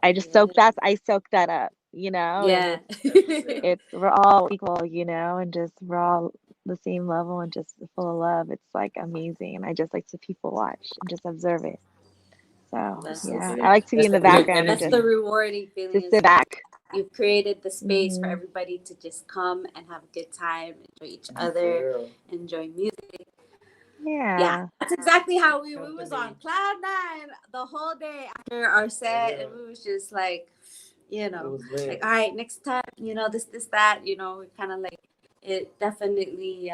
I soak that up, and Yeah. That's what's up. it's we're all equal, and just we're all the same level and just full of love. It's like amazing. And I just like to people watch and just observe it. So That's That's what's yeah, good. I up. like to be That's in the that good background and That's just the energy. rewarding feeling just is sit back. you've created the space for Hmm. everybody to just come and have a good time, enjoy each For other, real. enjoy music. Yeah, Yeah. that's exactly how we was on Company. cloud nine the whole day after our For set, and real. we was just like, It was lit. like, all right, next time, this that, we kind of like it definitely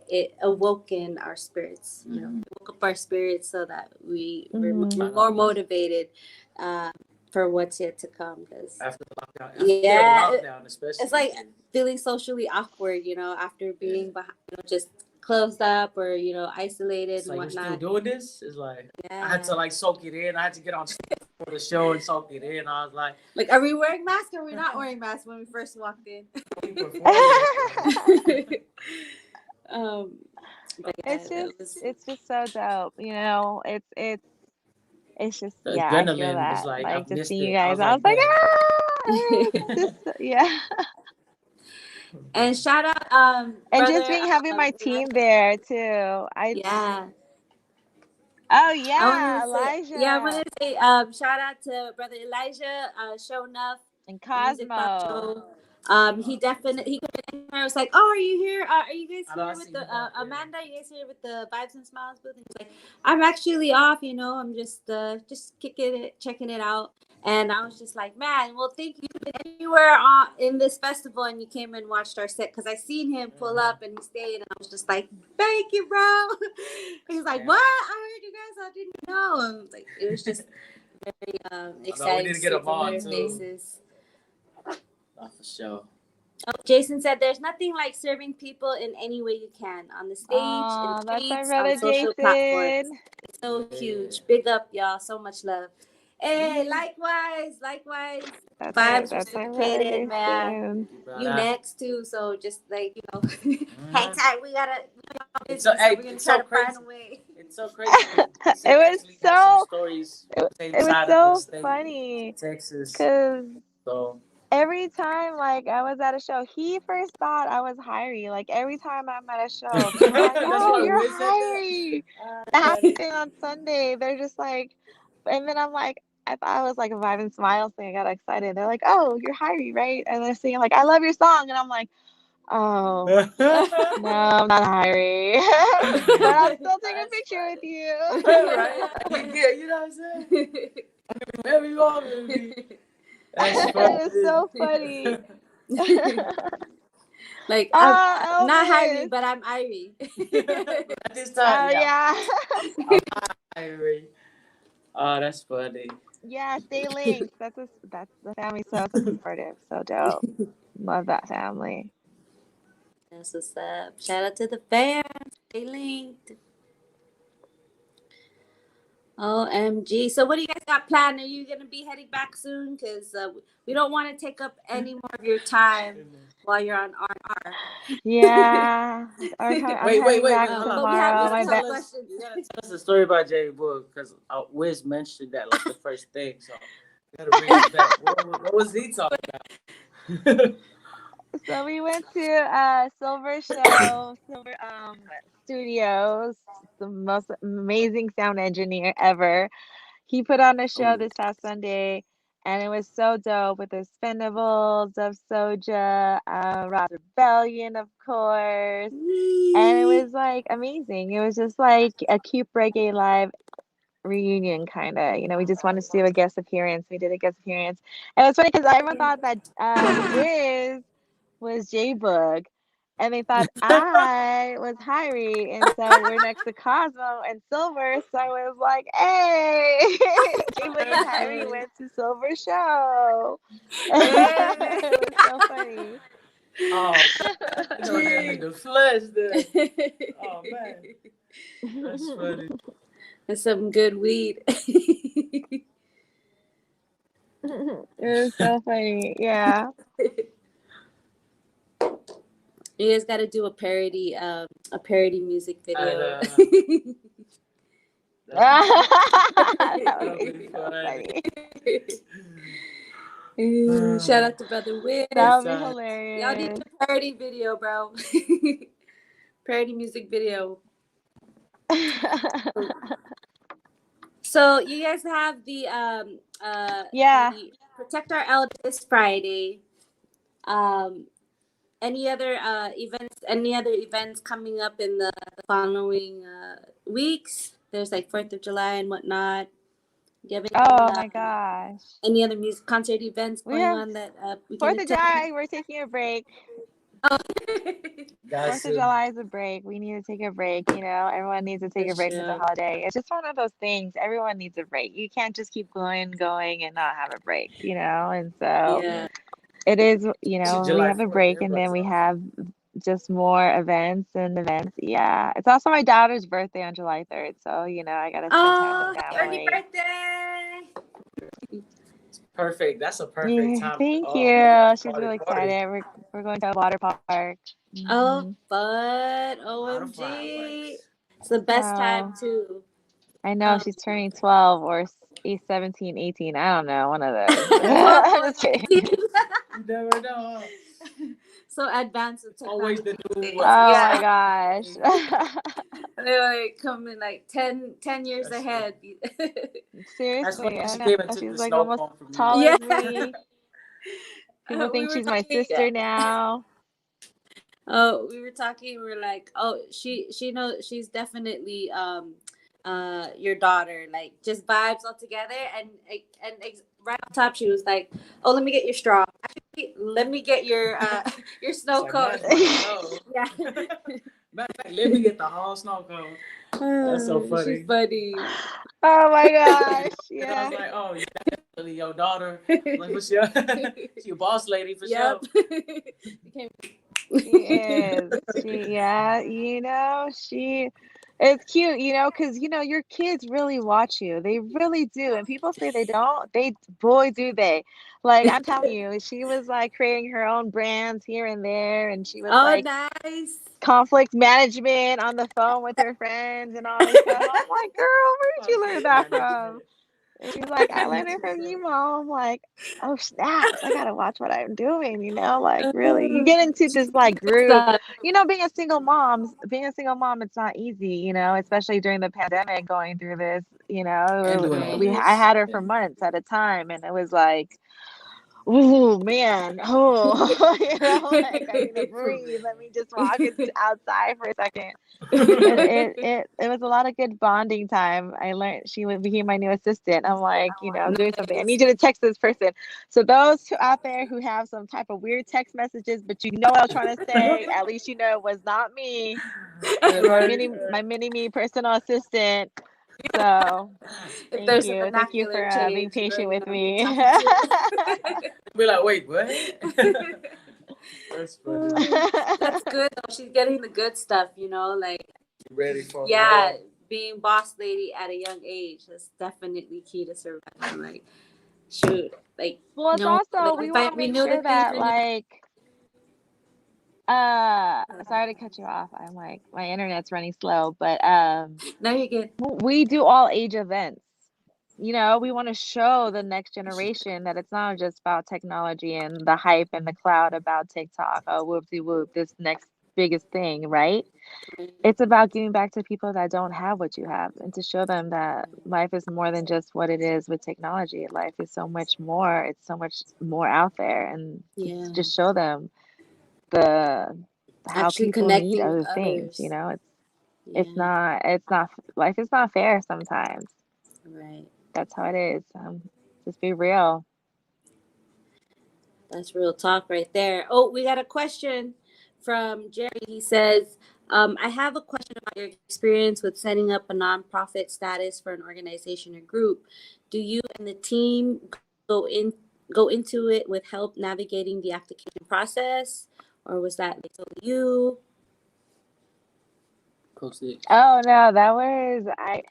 it awoken our spirits. You know, it woke up our spirits so that we're more motivated for what's yet to come. Because After the lockdown, yeah, lockdown especially. it's like feeling socially awkward, you know, after being behind, you know, just closed up or, you know, isolated It's and like, you're still whatnot. doing this? It's like, Yeah. I had to like soak it in. I had to get on stage for the show and soak it in. I was like, Like, are we wearing masks or are we not wearing masks when we first walked in? we performing. But yeah, It's just so dope. You know, it's just, The yeah, I feel adrenaline is that. like, Like I've just missed seeing you it. I guys, was I was like, like, man. ah, just, yeah. and shout out, And just brother, being having my team there too. yeah. Oh I yeah, wanted to say, yeah, I Elijah wanted to say, shout out to brother Elijah, show enough, and the music box Cosmo. show. He definitely he could have I was like, oh, are you here? Are you guys I know, here I with see the you back there. Amanda? You guys here with the Vibes and Smiles booth? And he's like, I'm actually off. You know, I'm just kicking it, checking it out. And I was just like, man, well, thank you. You've been anywhere in this festival, and you came and watched our set because I seen him pull up and he stayed, and I was just like, thank you, bro. He's like, Yeah. what? I heard you guys. I didn't know. And like, it was just very exciting need to to get see them on, familiar too. faces. Oh, for sure. Oh, Jason said, "There's nothing like serving people in any way you can on the stage, in Oh, the that's my streets, brother on social platforms. Jason. It's so Yeah. huge. Big up, y'all. So much love. Hey, likewise. That's Vibes my brother reciprocated, man. Jason. You Brother. next too, so just like hang tight. We gotta. It's So so, hey, we're gonna it's try so to find crazy. a way. It's so crazy. He said It was actually has some so stories it, same it was side of the so state, funny Texas. because So every time like I was at a show, he first thought I was Hyrie. Like every time I'm at a show, people are like, that's "Oh, why you're Wiz said that. Hyrie." That happened on Sunday. They're just like, and then I'm like, I thought it was like a Vibe and Smiles thing. I got excited. They're like, "Oh, you're Hyrie, right?" And they're saying like, "I love your song," and I'm like, "Oh, no, I'm not Hyrie," but I'll still take a picture with you. Right? Yeah, you know what I'm saying? Wherever you are, baby. That's It funny. was so funny. Like Oh, I'm not Elvis. Hyrie, but I'm Irie. At this Oh time, yeah. yeah. Irie. Oh, that's funny. Yeah, stay linked. That's the family so supportive, so dope. Love that family. That's what's up. Shout out to the fans. Stay linked. OMG. So what do you guys got planned? Are you gonna be heading back soon? Because we don't want to take up any more of your time while you're on R&R. Yeah. I'm Wait, heading back hold on. But we have tomorrow. You My gotta best. tell us, you gotta tell us a story about J Book because Wiz mentioned that like the first thing. So you gotta bring it back. What was he talking about? So we went to Silver Studios, the most amazing sound engineer ever. He put on a show this past Sunday, and it was so dope with the Expendables of Soja, Rock Rebellion, of course, and it was like amazing. It was just like a cute reggae live reunion, kind of. You know, we just wanted to do a guest appearance. We did a guest appearance, and it was funny because everyone thought that Wiz was J-Boog, and they thought I was Hyrie, and so we're next to Cosmo and Silver, so it was like, hey, J-Boog and Hyrie went to Silver show. It was so funny. Oh, you know them in the flesh there. Oh man, that's funny. That's some good weed. It was so funny, yeah. You guys got to do a parody music video. That would be so funny. Shout out to Brother Wiz. That would be Y'all hilarious. need a parody video, bro. Parody music video. So you guys have the Yeah. the Protect Our Elders Friday. Any other events coming up in the following weeks? There's like 4th of July and whatnot. Do you have any, my gosh. any other music concert events We going have on that we can 4th of attend? July, we're taking a break. Oh. 4th of July is a break. We need to take a break, you know. Everyone needs to take a break from the holiday. It's just one of those things. Everyone needs a break. You can't just keep going and not have a break, you know. And so Yeah. it is, you know, we July have a 4th, break and then everybody's we off. have just more events and events. Yeah. It's also my daughter's birthday on July 3rd. So, you know, I got to spend time Oh, with happy early family. birthday! Perfect. That's a perfect Yeah, time. thank Oh man, you. She's party, really party. excited. We're going to a water park. Oh, Hmm. fun! A lot of OMG! fireworks. It's the best time So too. I know Um, she's turning 12 or 17, 18. I don't know, one of those. 12 I'm going just kidding. 18. You never know. So advanced with Always technology the these new days. Oh Yeah. my gosh. They're like coming like 10 years That's ahead. that's Seriously, funny. I She know. came and took She's the like snow almost cone from you. taller Yeah. than me. People we think were she's my talking. sister now. Oh, we were talking. We were like, oh, she knows she's definitely your daughter. Like just vibes all together. And right on top, she was like, oh, let me get your straw. Actually, let me get your your It's snow like cone. mine's about to go. Yeah. Matter of fact, let me get the whole snow cone. That's so She's funny. funny. Oh my gosh. And I Yeah. was like, oh, yeah, definitely your daughter. Like, for sure. She a boss lady for sure. Yep. She is. Yeah, you know, it's cute, you know, because, you know, your kids really watch you. They really do. And people say they don't. Boy, do they. Like, I'm telling you, she was like creating her own brands here and there. And she was Oh, like nice. conflict management on the phone with her friends and all this stuff. I'm like, girl, where did you learn Conflict that from? management. And she's like, I learned it from you, mom. Like, oh snaps, I gotta watch what I'm doing, you know, like really. You get into this like Good groove. stuff. You know, being a single mom, it's not easy, you know, especially during the pandemic going through this, you And know. doing all I this. had her for months at a time and it was like, oh man, oh you know, like I need to For breathe. Let me just walk outside for a second. But it was a lot of good bonding time. I learned became my new assistant. I'm like, you know, I'm doing something. I nice. need you to text this person. So those out there who have some type of weird text messages, but you know what I was trying to say, at least you know it was not me. It was Right. my mini me personal assistant. So If there's a thank you for vernacular being change, you patient already with know who you're me. talking to. Be like, wait, what? That's funny. That's good though. She's getting the good stuff, you know, like Ready for the yeah, world. being boss lady at a young age. That's definitely key to survival. Like shoot, like Well, it's no, also like we if want to we make knew the sure things that we knew. like sorry to cut you off. I'm like my internet's running slow, but Now you're good. we do all age events. You know, we want to show the next generation that it's not just about technology and the hype and the cloud about TikTok. Oh, whoopsie whoop, this next biggest thing, right? It's about giving back to people that don't have what you have and to show them that life is more than just what it is with technology. Life is so much more. It's so much more out there and to Yeah, just show them the how actually people need connecting with other things, you others. know. Yeah, It's not life is not fair sometimes. right. That's how it is. Just be real. That's real talk right there. Oh, we got a question from Jerry. He says, I have a question about your experience with setting up a nonprofit status for an organization or group. Do you and the team go in go into it with help navigating the application process, or was that like so you? Coach Dick. Oh no, that was I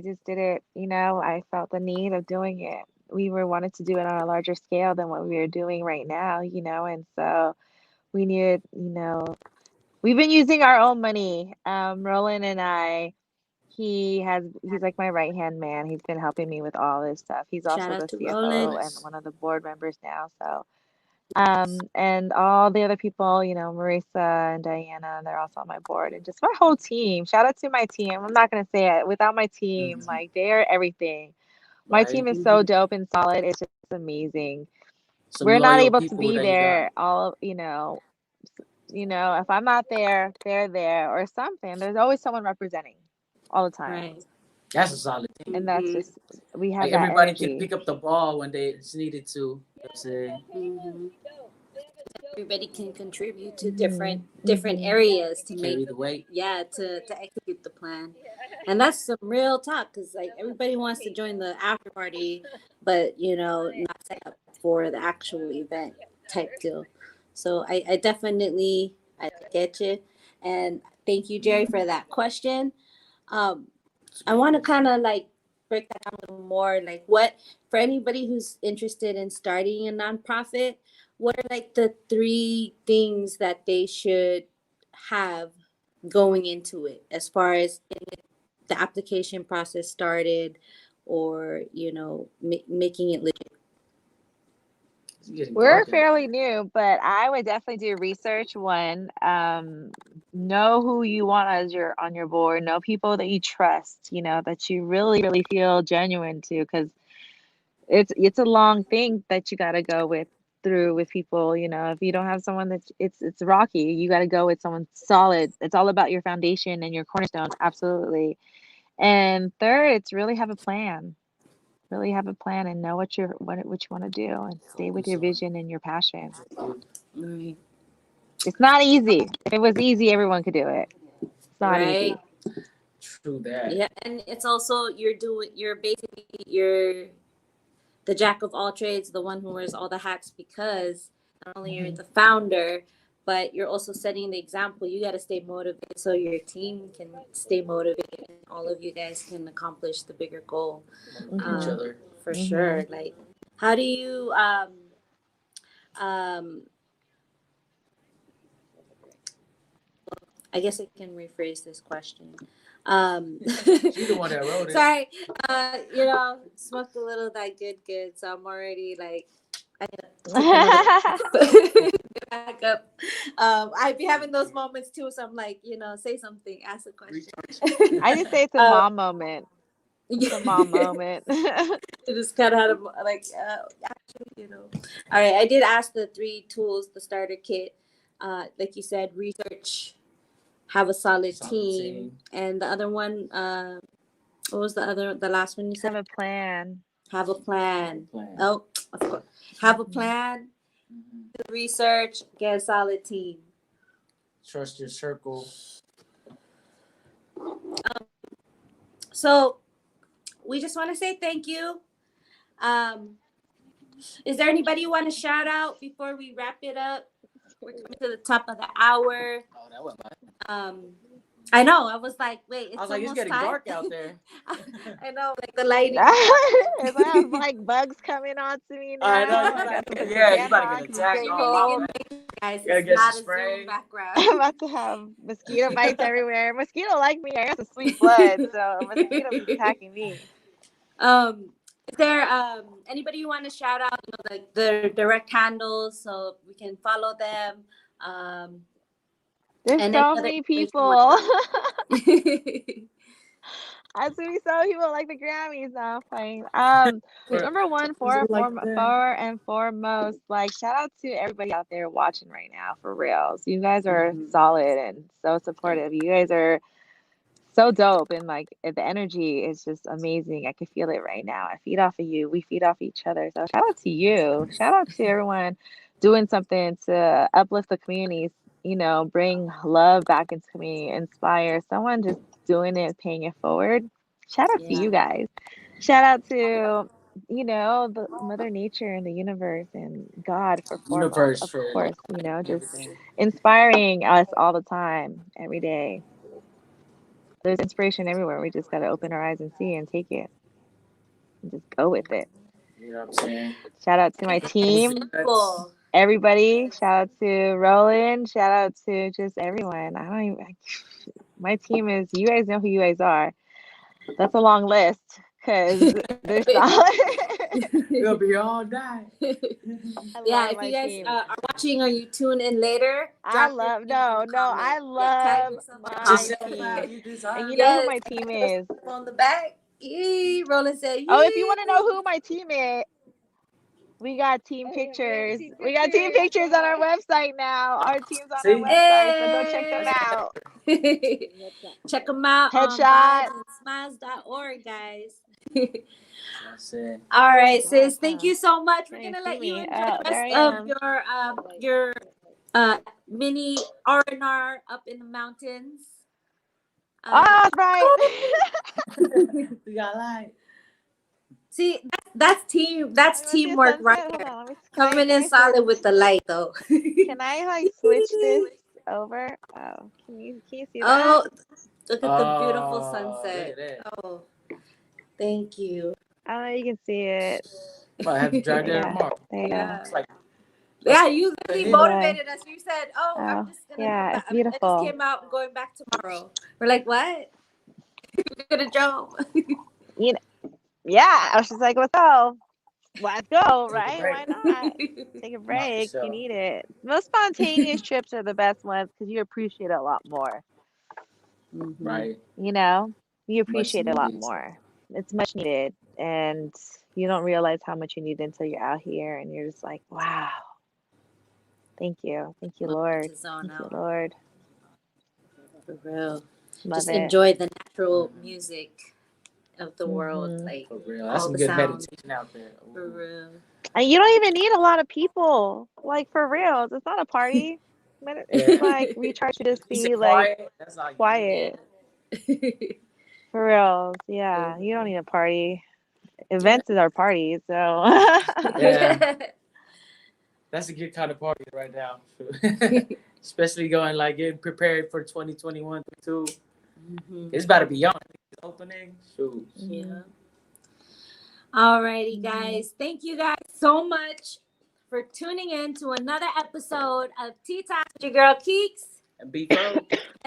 just did it, you know, I felt the need of doing it. We were wanted to do it on a larger scale than what we are doing right now, you know, and so we needed, you know, we've been using our own money. Roland and I, he's like my right hand man. He's been helping me with all this stuff. He's Shout also out the to CFO Roland. and one of the board members now. So and all the other people, you know, Marisa and Diana, they're also on my board, and just my whole team. Shout out to my team. I'm not gonna say it without my team. Mhm. Like they're everything. My Right. team is so dope and solid. It's just amazing. Some We're not loyal able to people be that you got. there all, you know, if I'm not there, they're there or something. There's always someone representing all the time. Right. That's a solid team. And that's Mm-hmm. just we have Like that everybody can energy. pick up the ball when they it's needed to. You know what I'm saying? Mm-hmm. everybody can contribute to Mhm. different Mhm. areas to Carry make the weight. to execute the plan. And that's some real talk, because like everybody wants to join the after party, but not set up for the actual event type deal. So I definitely I get you, and thank you, Jerry, for that question. um I want to kind of like break that down a little more. Like, what, for anybody who's interested in starting a nonprofit, what are like the three things that they should have going into it, as far as getting the application process started, or making it legit? It's getting We're dark out fairly there. new, but I would definitely do research. One, know who you want as your on your board. Know people that you trust. You know that you really, really feel genuine to, because it's a long thing that you got to go with through with people. You know, if you don't have someone that's it's rocky, you got to go with someone solid. It's all about your foundation and your cornerstone. Absolutely. And third, it's really have a plan. Really have a plan and know what you want to do, and stay with Focus your on vision and your passion. it. Right. It's not easy. If it was easy, everyone could do it. It's not Right. easy. True that. Yeah, and it's also, you're basically the jack of all trades, the one who wears all the hats, because not only you're Hmm. the founder, but you're also setting the example. You got to stay motivated so your team can stay motivated, and all of you guys can accomplish the bigger goal. Each Hmm. other. For Hmm. sure. Like, how do you um I guess I can rephrase this question. She the one that wrote it. Sorry, smoked a little that good, so I'm already like, I gotta take another get back up. I be having those moments too, so I'm like, say something, ask a question. Recharge. I just say it's a um, mom moment. It's a mom moment. it just kind of had a, like, actually, All right, I did ask the three tools, the starter kit. Like you said, research, have a solid Solid team, team. and the other one, what was the last one you said? Have a plan. Have a plan. Plan. Oh, of course. Have a Mhm. plan, Mhm. do research, get a solid team. Trust your circle. So we just want to say thank you. Um, is there anybody you want to shout out before we wrap it up? We're coming to the top of the hour. Oh, that was mine. Um, I know. I was like, wait, it's I was like, it's almost getting time. dark out there. I know, like the lighting. It's like I have like bugs coming on to me I know. now. I got to put the Yeah, you fan about to on get because it's attacked getting all cold. over. Guys, Gotta it's get not some a spray. Zoom background. I'm about to have mosquito bites everywhere. Mosquito like me. I got some sweet blood, so mosquito be attacking me. Is there anybody you want to shout out? Like their direct handles, so we can follow them. Um, There's and any so other many information you want people. to I see so people like the Grammys now. I'm playing. For, Number one, like that. for and foremost, like shout out to everybody out there watching right now for reals. You guys are Mhm. solid and so supportive. You guys are so dope, and like the energy is just amazing. I can feel it right now. I feed off of you. We feed off each other. So shout out to you. Shout out to everyone doing something to uplift the communities. You know, bring love back into community, inspire someone just doing it, paying it forward. Shout out to Yeah. you guys. Shout out to the Mother Nature and the universe and God for foremost, Universe of for course. Just everything. inspiring us all the time, every day. There's inspiration everywhere. We just got to open our eyes and see and take it and just go with it. You know what I'm saying? Shout out to my It's team, simple. everybody. Shout out to Roland. Shout out to just everyone. My team is, you guys know who you guys are. That's a long list because they're solid. We'll be all night. I Yeah, love if you my guys team. are watching or you tune in later, I drop your love, names in no, the no, comment. I Yeah, tag love yourself in the Just my comment. self team. out. You And deserve you know who Yes, my pat team is. yourself on the back. Yee, Roland said, Oh, if you yee. want to know who my team is, we got team pictures. We got team pictures on our website now. Our team's on our See? website, so go check them Hey. out. Check them out on Headshot. vibesandSmiles.org, guys. That's it. All right, sis. Thank Awesome. you so much. We're Can't gonna see let you me. enjoy Oh, the there rest I of am. your Mini R&R up in the mountains. Oh, right. We got live. See, that's team. That's I wanna see a teamwork right sunset. Hold there. on. Let me, Coming in solid with the light, though. can I like switch this over? Oh, can you see that? Oh, look at the beautiful Oh, sunset. look at that. Oh, thank you. I don't know if you can see it. Might have to drive there Yeah, tomorrow. there you Yeah. It's like Yeah, you really Anyway. motivated us. You said, "Oh, I'm Oh, just gonna yeah, come back. it's I just beautiful. came out. I'm going back tomorrow." We're like, "What? We're gonna jump." You know, yeah. I was just like, let's go. Let's go, Take a right? break. Why not? Take a Not for break. You sure. need it. Most spontaneous trips are the best ones because you appreciate it a lot more. Right. You know, you Much appreciate it a lot needed. more. It's much needed. And you don't realize how much you need until you're out here and you're just like, wow, thank you. Thank you, Lord. To zone Thank you, out. Lord. For real. Love Just it. enjoy the natural music of the world, Mhm. like For real. That's all some the good sounds. meditation out there. For Ooh. real. And you don't even need a lot of people. Like for real. It's not a party. But it's Yeah. like recharge to just You said be like quiet. That's all you quiet. need. For real. Yeah. You don't need a party. Yeah. Events is our party, so Yeah. That's a good kind of party right now. Especially going like getting prepared for 2021 too. It's about to be young. It's opening. Shoot. Yeah. Alrighty, guys. Thank you guys so much for tuning in to another episode of TTalks with your girl Keeks And be pro.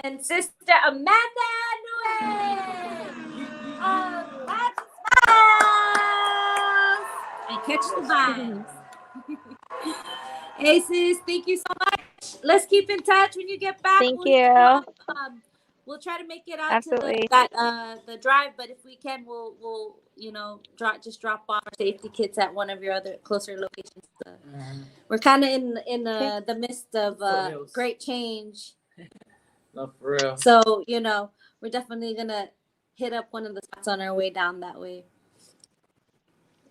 and sister Amanda Newell on Vibz and catch the vibes. Hey sis, thank you so much. Let's keep in touch when you get back. thank We'll hit you you. up. We'll try to make it out Absolutely. to the drive, but if we can, we'll drop off our safety kits at one of your other closer locations. We're kind of in the midst of great change. No, for real. So we're definitely gonna hit up one of the spots on our way down that way.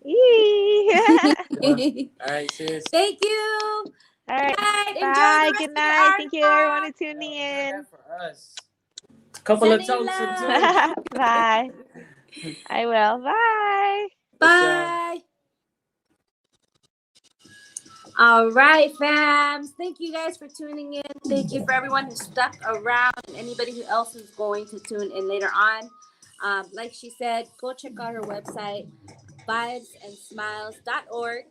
Yee. All right, sis. Thank you. All right. Good night. Enjoy Bye. the rest Good of your night. Thank you everyone artifact. for tuning in. For us. Couple of Sending toasts and love. two. Bye. I will. Bye. Bye. All right, fams. Thank you guys for tuning in. Thank you for everyone who stuck around and anybody who else is going to tune in later on. Like she said, go check out her website, vibesandsmiles.org.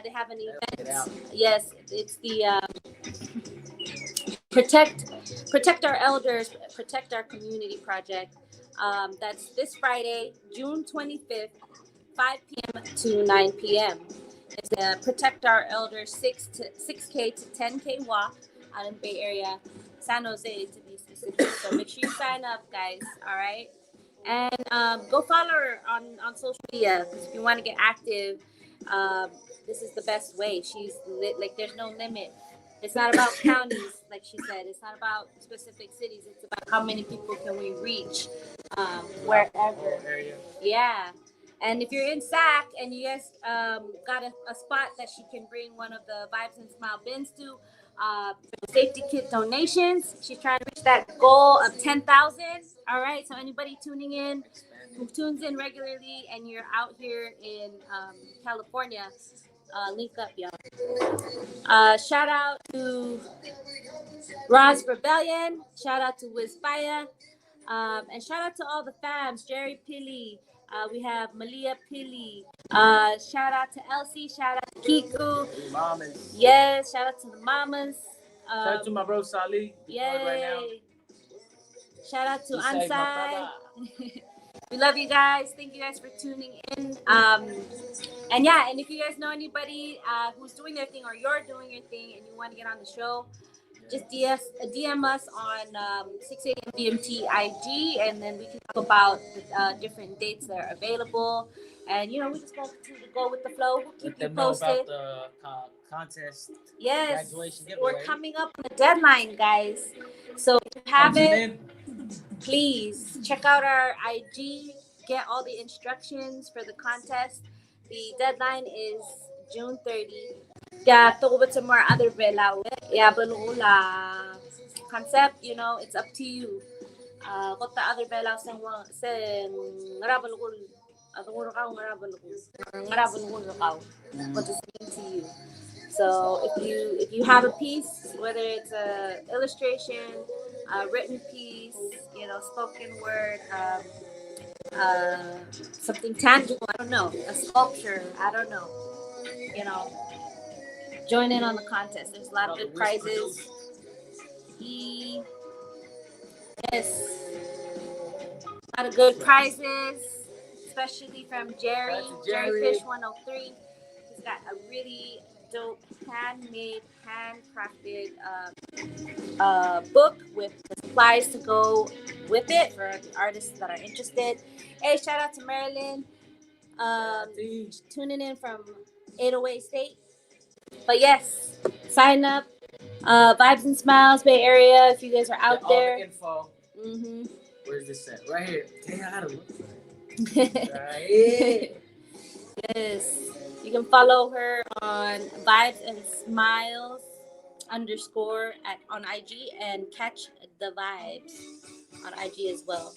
They have an event. Yes, it's the Protect Our Elders, Protect Our Community project. That's this Friday, June 25th, 5 p.m. to 9 p.m. It's a Protect Our Elders 6K to 10K walk out in Bay Area, San Jose to be specific. So make sure you sign up, guys. All right. And go follow her on social media because if you want to get active, this is the best way. She's lit, like there's no limit. It's not about counties, like she said. It's not about specific cities. It's about how many people can we reach wherever. Yeah. And if you're in SAC and you guys got a spot that she can bring one of the Vibes and Smile bins to, for safety kit donations, she's trying to reach that goal of 10,000. All right. So anybody tuning in, who tunes in regularly, and you're out here in California, link up, y'all. Shout out to Roz Rebellion. Shout out to Wiz Fire. And shout out to all the fams. Jerry Pili. We have Malia Pili. Shout out to Elsie. Shout out to Kiku. Mamas. Yes. Shout out to the mamas. Shout out to my bro Salih. Yay. Right now. Shout out to He saved my Ansai. brother. We love you guys. Thank you guys for tuning in. And yeah, and if you guys know anybody who's doing their thing or you're doing your thing and you want to get on the show, just DM us on 6 a.m. DMT IG, and then we can talk about different dates that are available. And we just go with the flow. We'll keep you posted. Know about the contest. Yes, Graduation giveaway. we're coming up on the deadline, guys. So if you haven't, please check out our IG. Get all the instructions for the contest. The deadline is June 30. Yeah, to mga other bela. Yeah, balula concept, you know, it's up to you. Kota other bela sen ngarabalugul adunguro ka ngarabalugul ka what does it mean to you. So if you have a piece, whether it's a illustration, a written piece, you know, spoken word, something tangible, I don't know, a sculpture, I don't know, you know, join in on the contest. There's a lot of good prizes. Yes, a lot of good prizes, especially from Jerry, Jerryfish 103. He's got a really dope, handmade, handcrafted book with the supplies to go with it for the artists that are interested. Hey, shout out to Marilyn, tuning in from 808 State. But yes, sign up. Vibes and Smiles Bay Area. If you guys are out there, all the info. Mm-hmm. Where's this at? Right here. Damn, I gotta look for it. Right here. Yes, you can follow her on Vibes and Smiles _ on IG and catch the vibes on IG as well.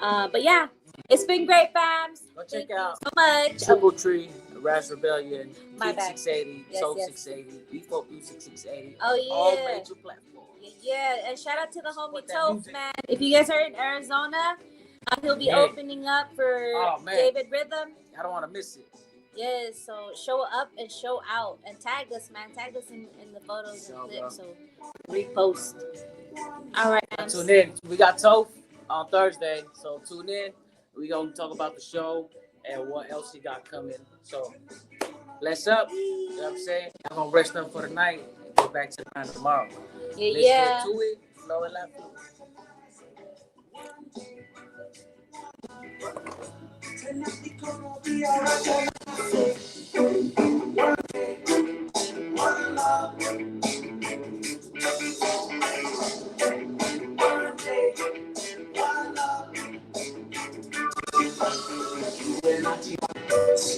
But yeah, it's been great, fams. Go check Thank you out so much. Triple Tree, Rash Rebellion, My Keep bad. 680, Yes, Soul yes. 680, Default Music 680. Oh yeah. All major platforms. Yeah, and shout out to the homie Support that Toph, music. man. If you guys are in Arizona, he'll be Yeah. opening up for David Rhythm. I don't want to miss it. Yes, so show up and show out and tag us, man. Tag us in the photos and clips, so repost. All right, man. Tune in. We got Toph on Thursday, so tune in. We gonna talk about the show and what else he got coming. So bless up. You know what I'm saying? I'm gonna rest up for the night and get back to the grind tomorrow. Yeah. Let's get to it. Flow and laugh.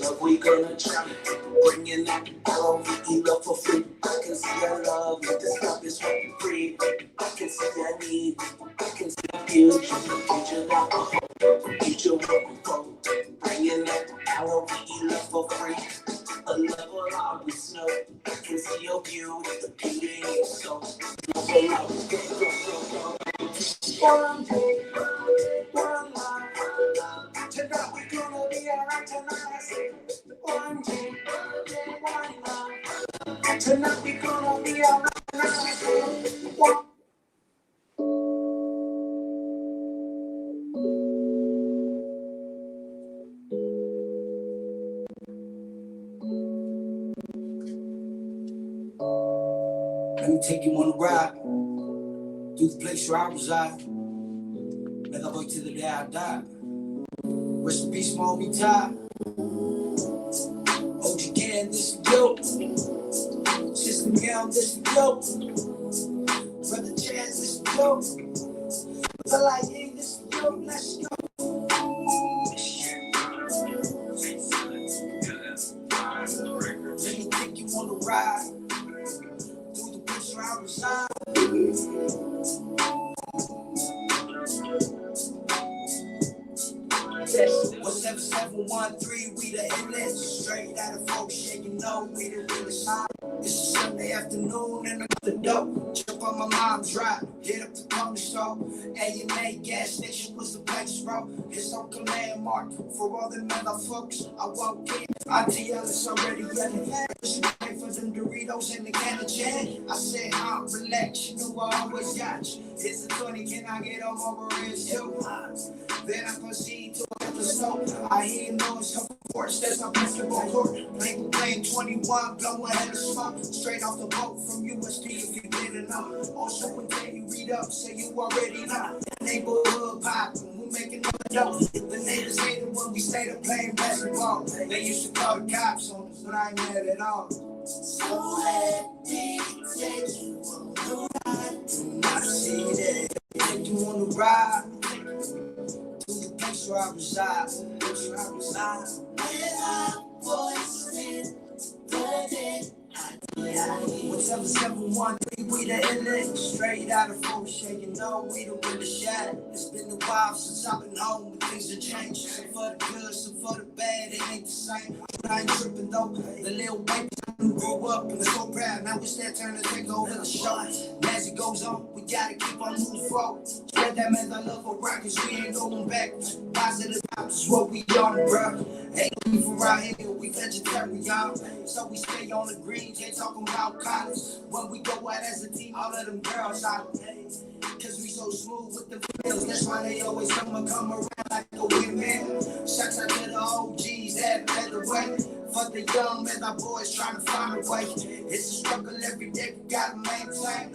Love we gonna try, bringing that R-O-V-E love for free. I can see your love, this love is for free. I can see your need, I can see the future that I hope, the future will go. Bringing that R-O-V-E love for free. A love will always snow. I can see your beauty, the beauty in your soul. Love will always go. One day, one life. Tonight we gonna be alright tonight. I say, one day, one life. Tonight we gonna be alright tonight. I say, one. Let me take you on a ride through the place where I reside. Make I wait till the day I die. Rest in peace, my homie Ty. OG Can, this is yo. System Young, this is yo. Brother Chance, this is yo. Feel like hey, this is yo. Let's go. Let me take you on a ride through the place where I reside. 17713, we the illest. Straight out of folks, yeah, you know we the realest. It's a Sunday afternoon and I'm at the dope. Jump on my mom's ride, hit up the corner store. A&A gas station was the place, bro. It's on command mark for all the motherfuckers. I walk in, ITL is already yelling. She pay for them Doritos and the can of Jan. I said, relax, you know I always got you. It's a 20, can I get them over his too? Then I proceed to the snow. I hear noise of force, that's my basketball court. Playing 21, blowing head of smoke. Straight off the boat from USD if you didn't know. Also, when you read up, say you already know. Neighborhood pop, who making up a dope. The neighbors hated when we stayed up playing basketball. They used to call the cops on us, but I ain't mad at all. So let me take you on the ride. I see that. Take you on the ride. To the place where I reside. With our voice in the dead. 17713 We the illest, straight out of full shake, you know we the realest shot. It's been a while since I've been home, but things have changed. Some for the good, some for the bad, it ain't the same. I ain't tripping though, the little baby who grew up and was so proud. Now it's their turn to take over the show. And as it goes on, we gotta keep on moving forward. Spread that mental love around, cause we ain't going back. Positive vibes is what we on, bruh. Ain't looking for out here, we vegetarian. So we stay on the green, can't talk about college. When we go out as a team, all of them girls out. Cause we so smooth with the feels. That's why they always come around like a windmill. Shouts out to the OGs that led the way. For the young men, our boys trying to find a way. It's a struggle every day, we gotta maintain.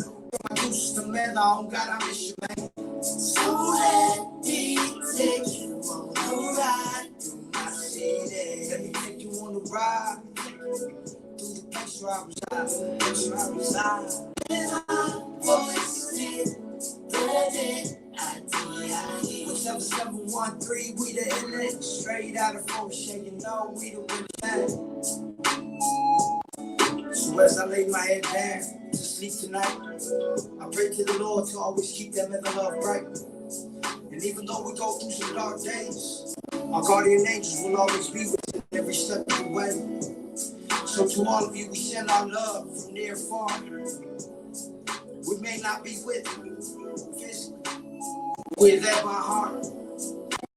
I used to man, I don't gotta miss you, man. So let me take you on a ride through my city. Let me take you on a ride through the place where I reside. And I voice it, Whatever 713, we the illest, straight out of full shake, you know we the realest. So as I lay my head down to sleep tonight, I pray to the Lord to always keep that mental love bright. And even though we go through some dark days, our guardian angels will always be with us every step of the way. So to all of you, we send our love from near and far. We may not be with you physically, we're there by heart.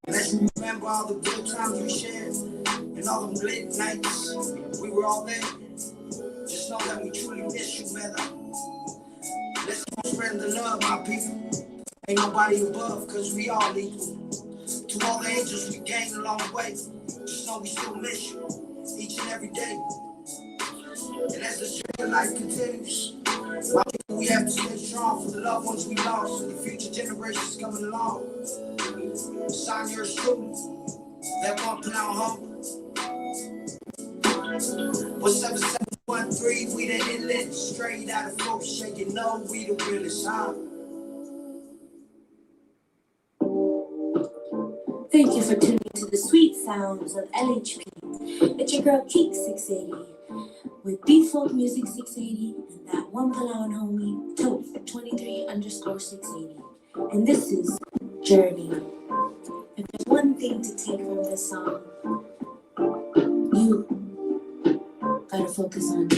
And as you remember all the good times we shared and all them late nights, we were all there. Just know that we truly miss you, man. Let's keep spreading the love, my people. Ain't nobody above, cause we all equal. To all the angels we gained along the way, just know we still miss you each and every day. And as the journey of life continues, my people, we have to stay strong for the loved ones we lost and the future generations coming along. Sign your truth, that one pound home. What's 7713, we the illest, straight out of full shake, you know we the realest, huh? Thank you for tuning to the sweet sounds of LHP. It's your girl Keek 680 with Default Music 680 and that one Palawan homie Toph 23_680. And this is Journey. If there's one thing to take from this song, you gotta focus on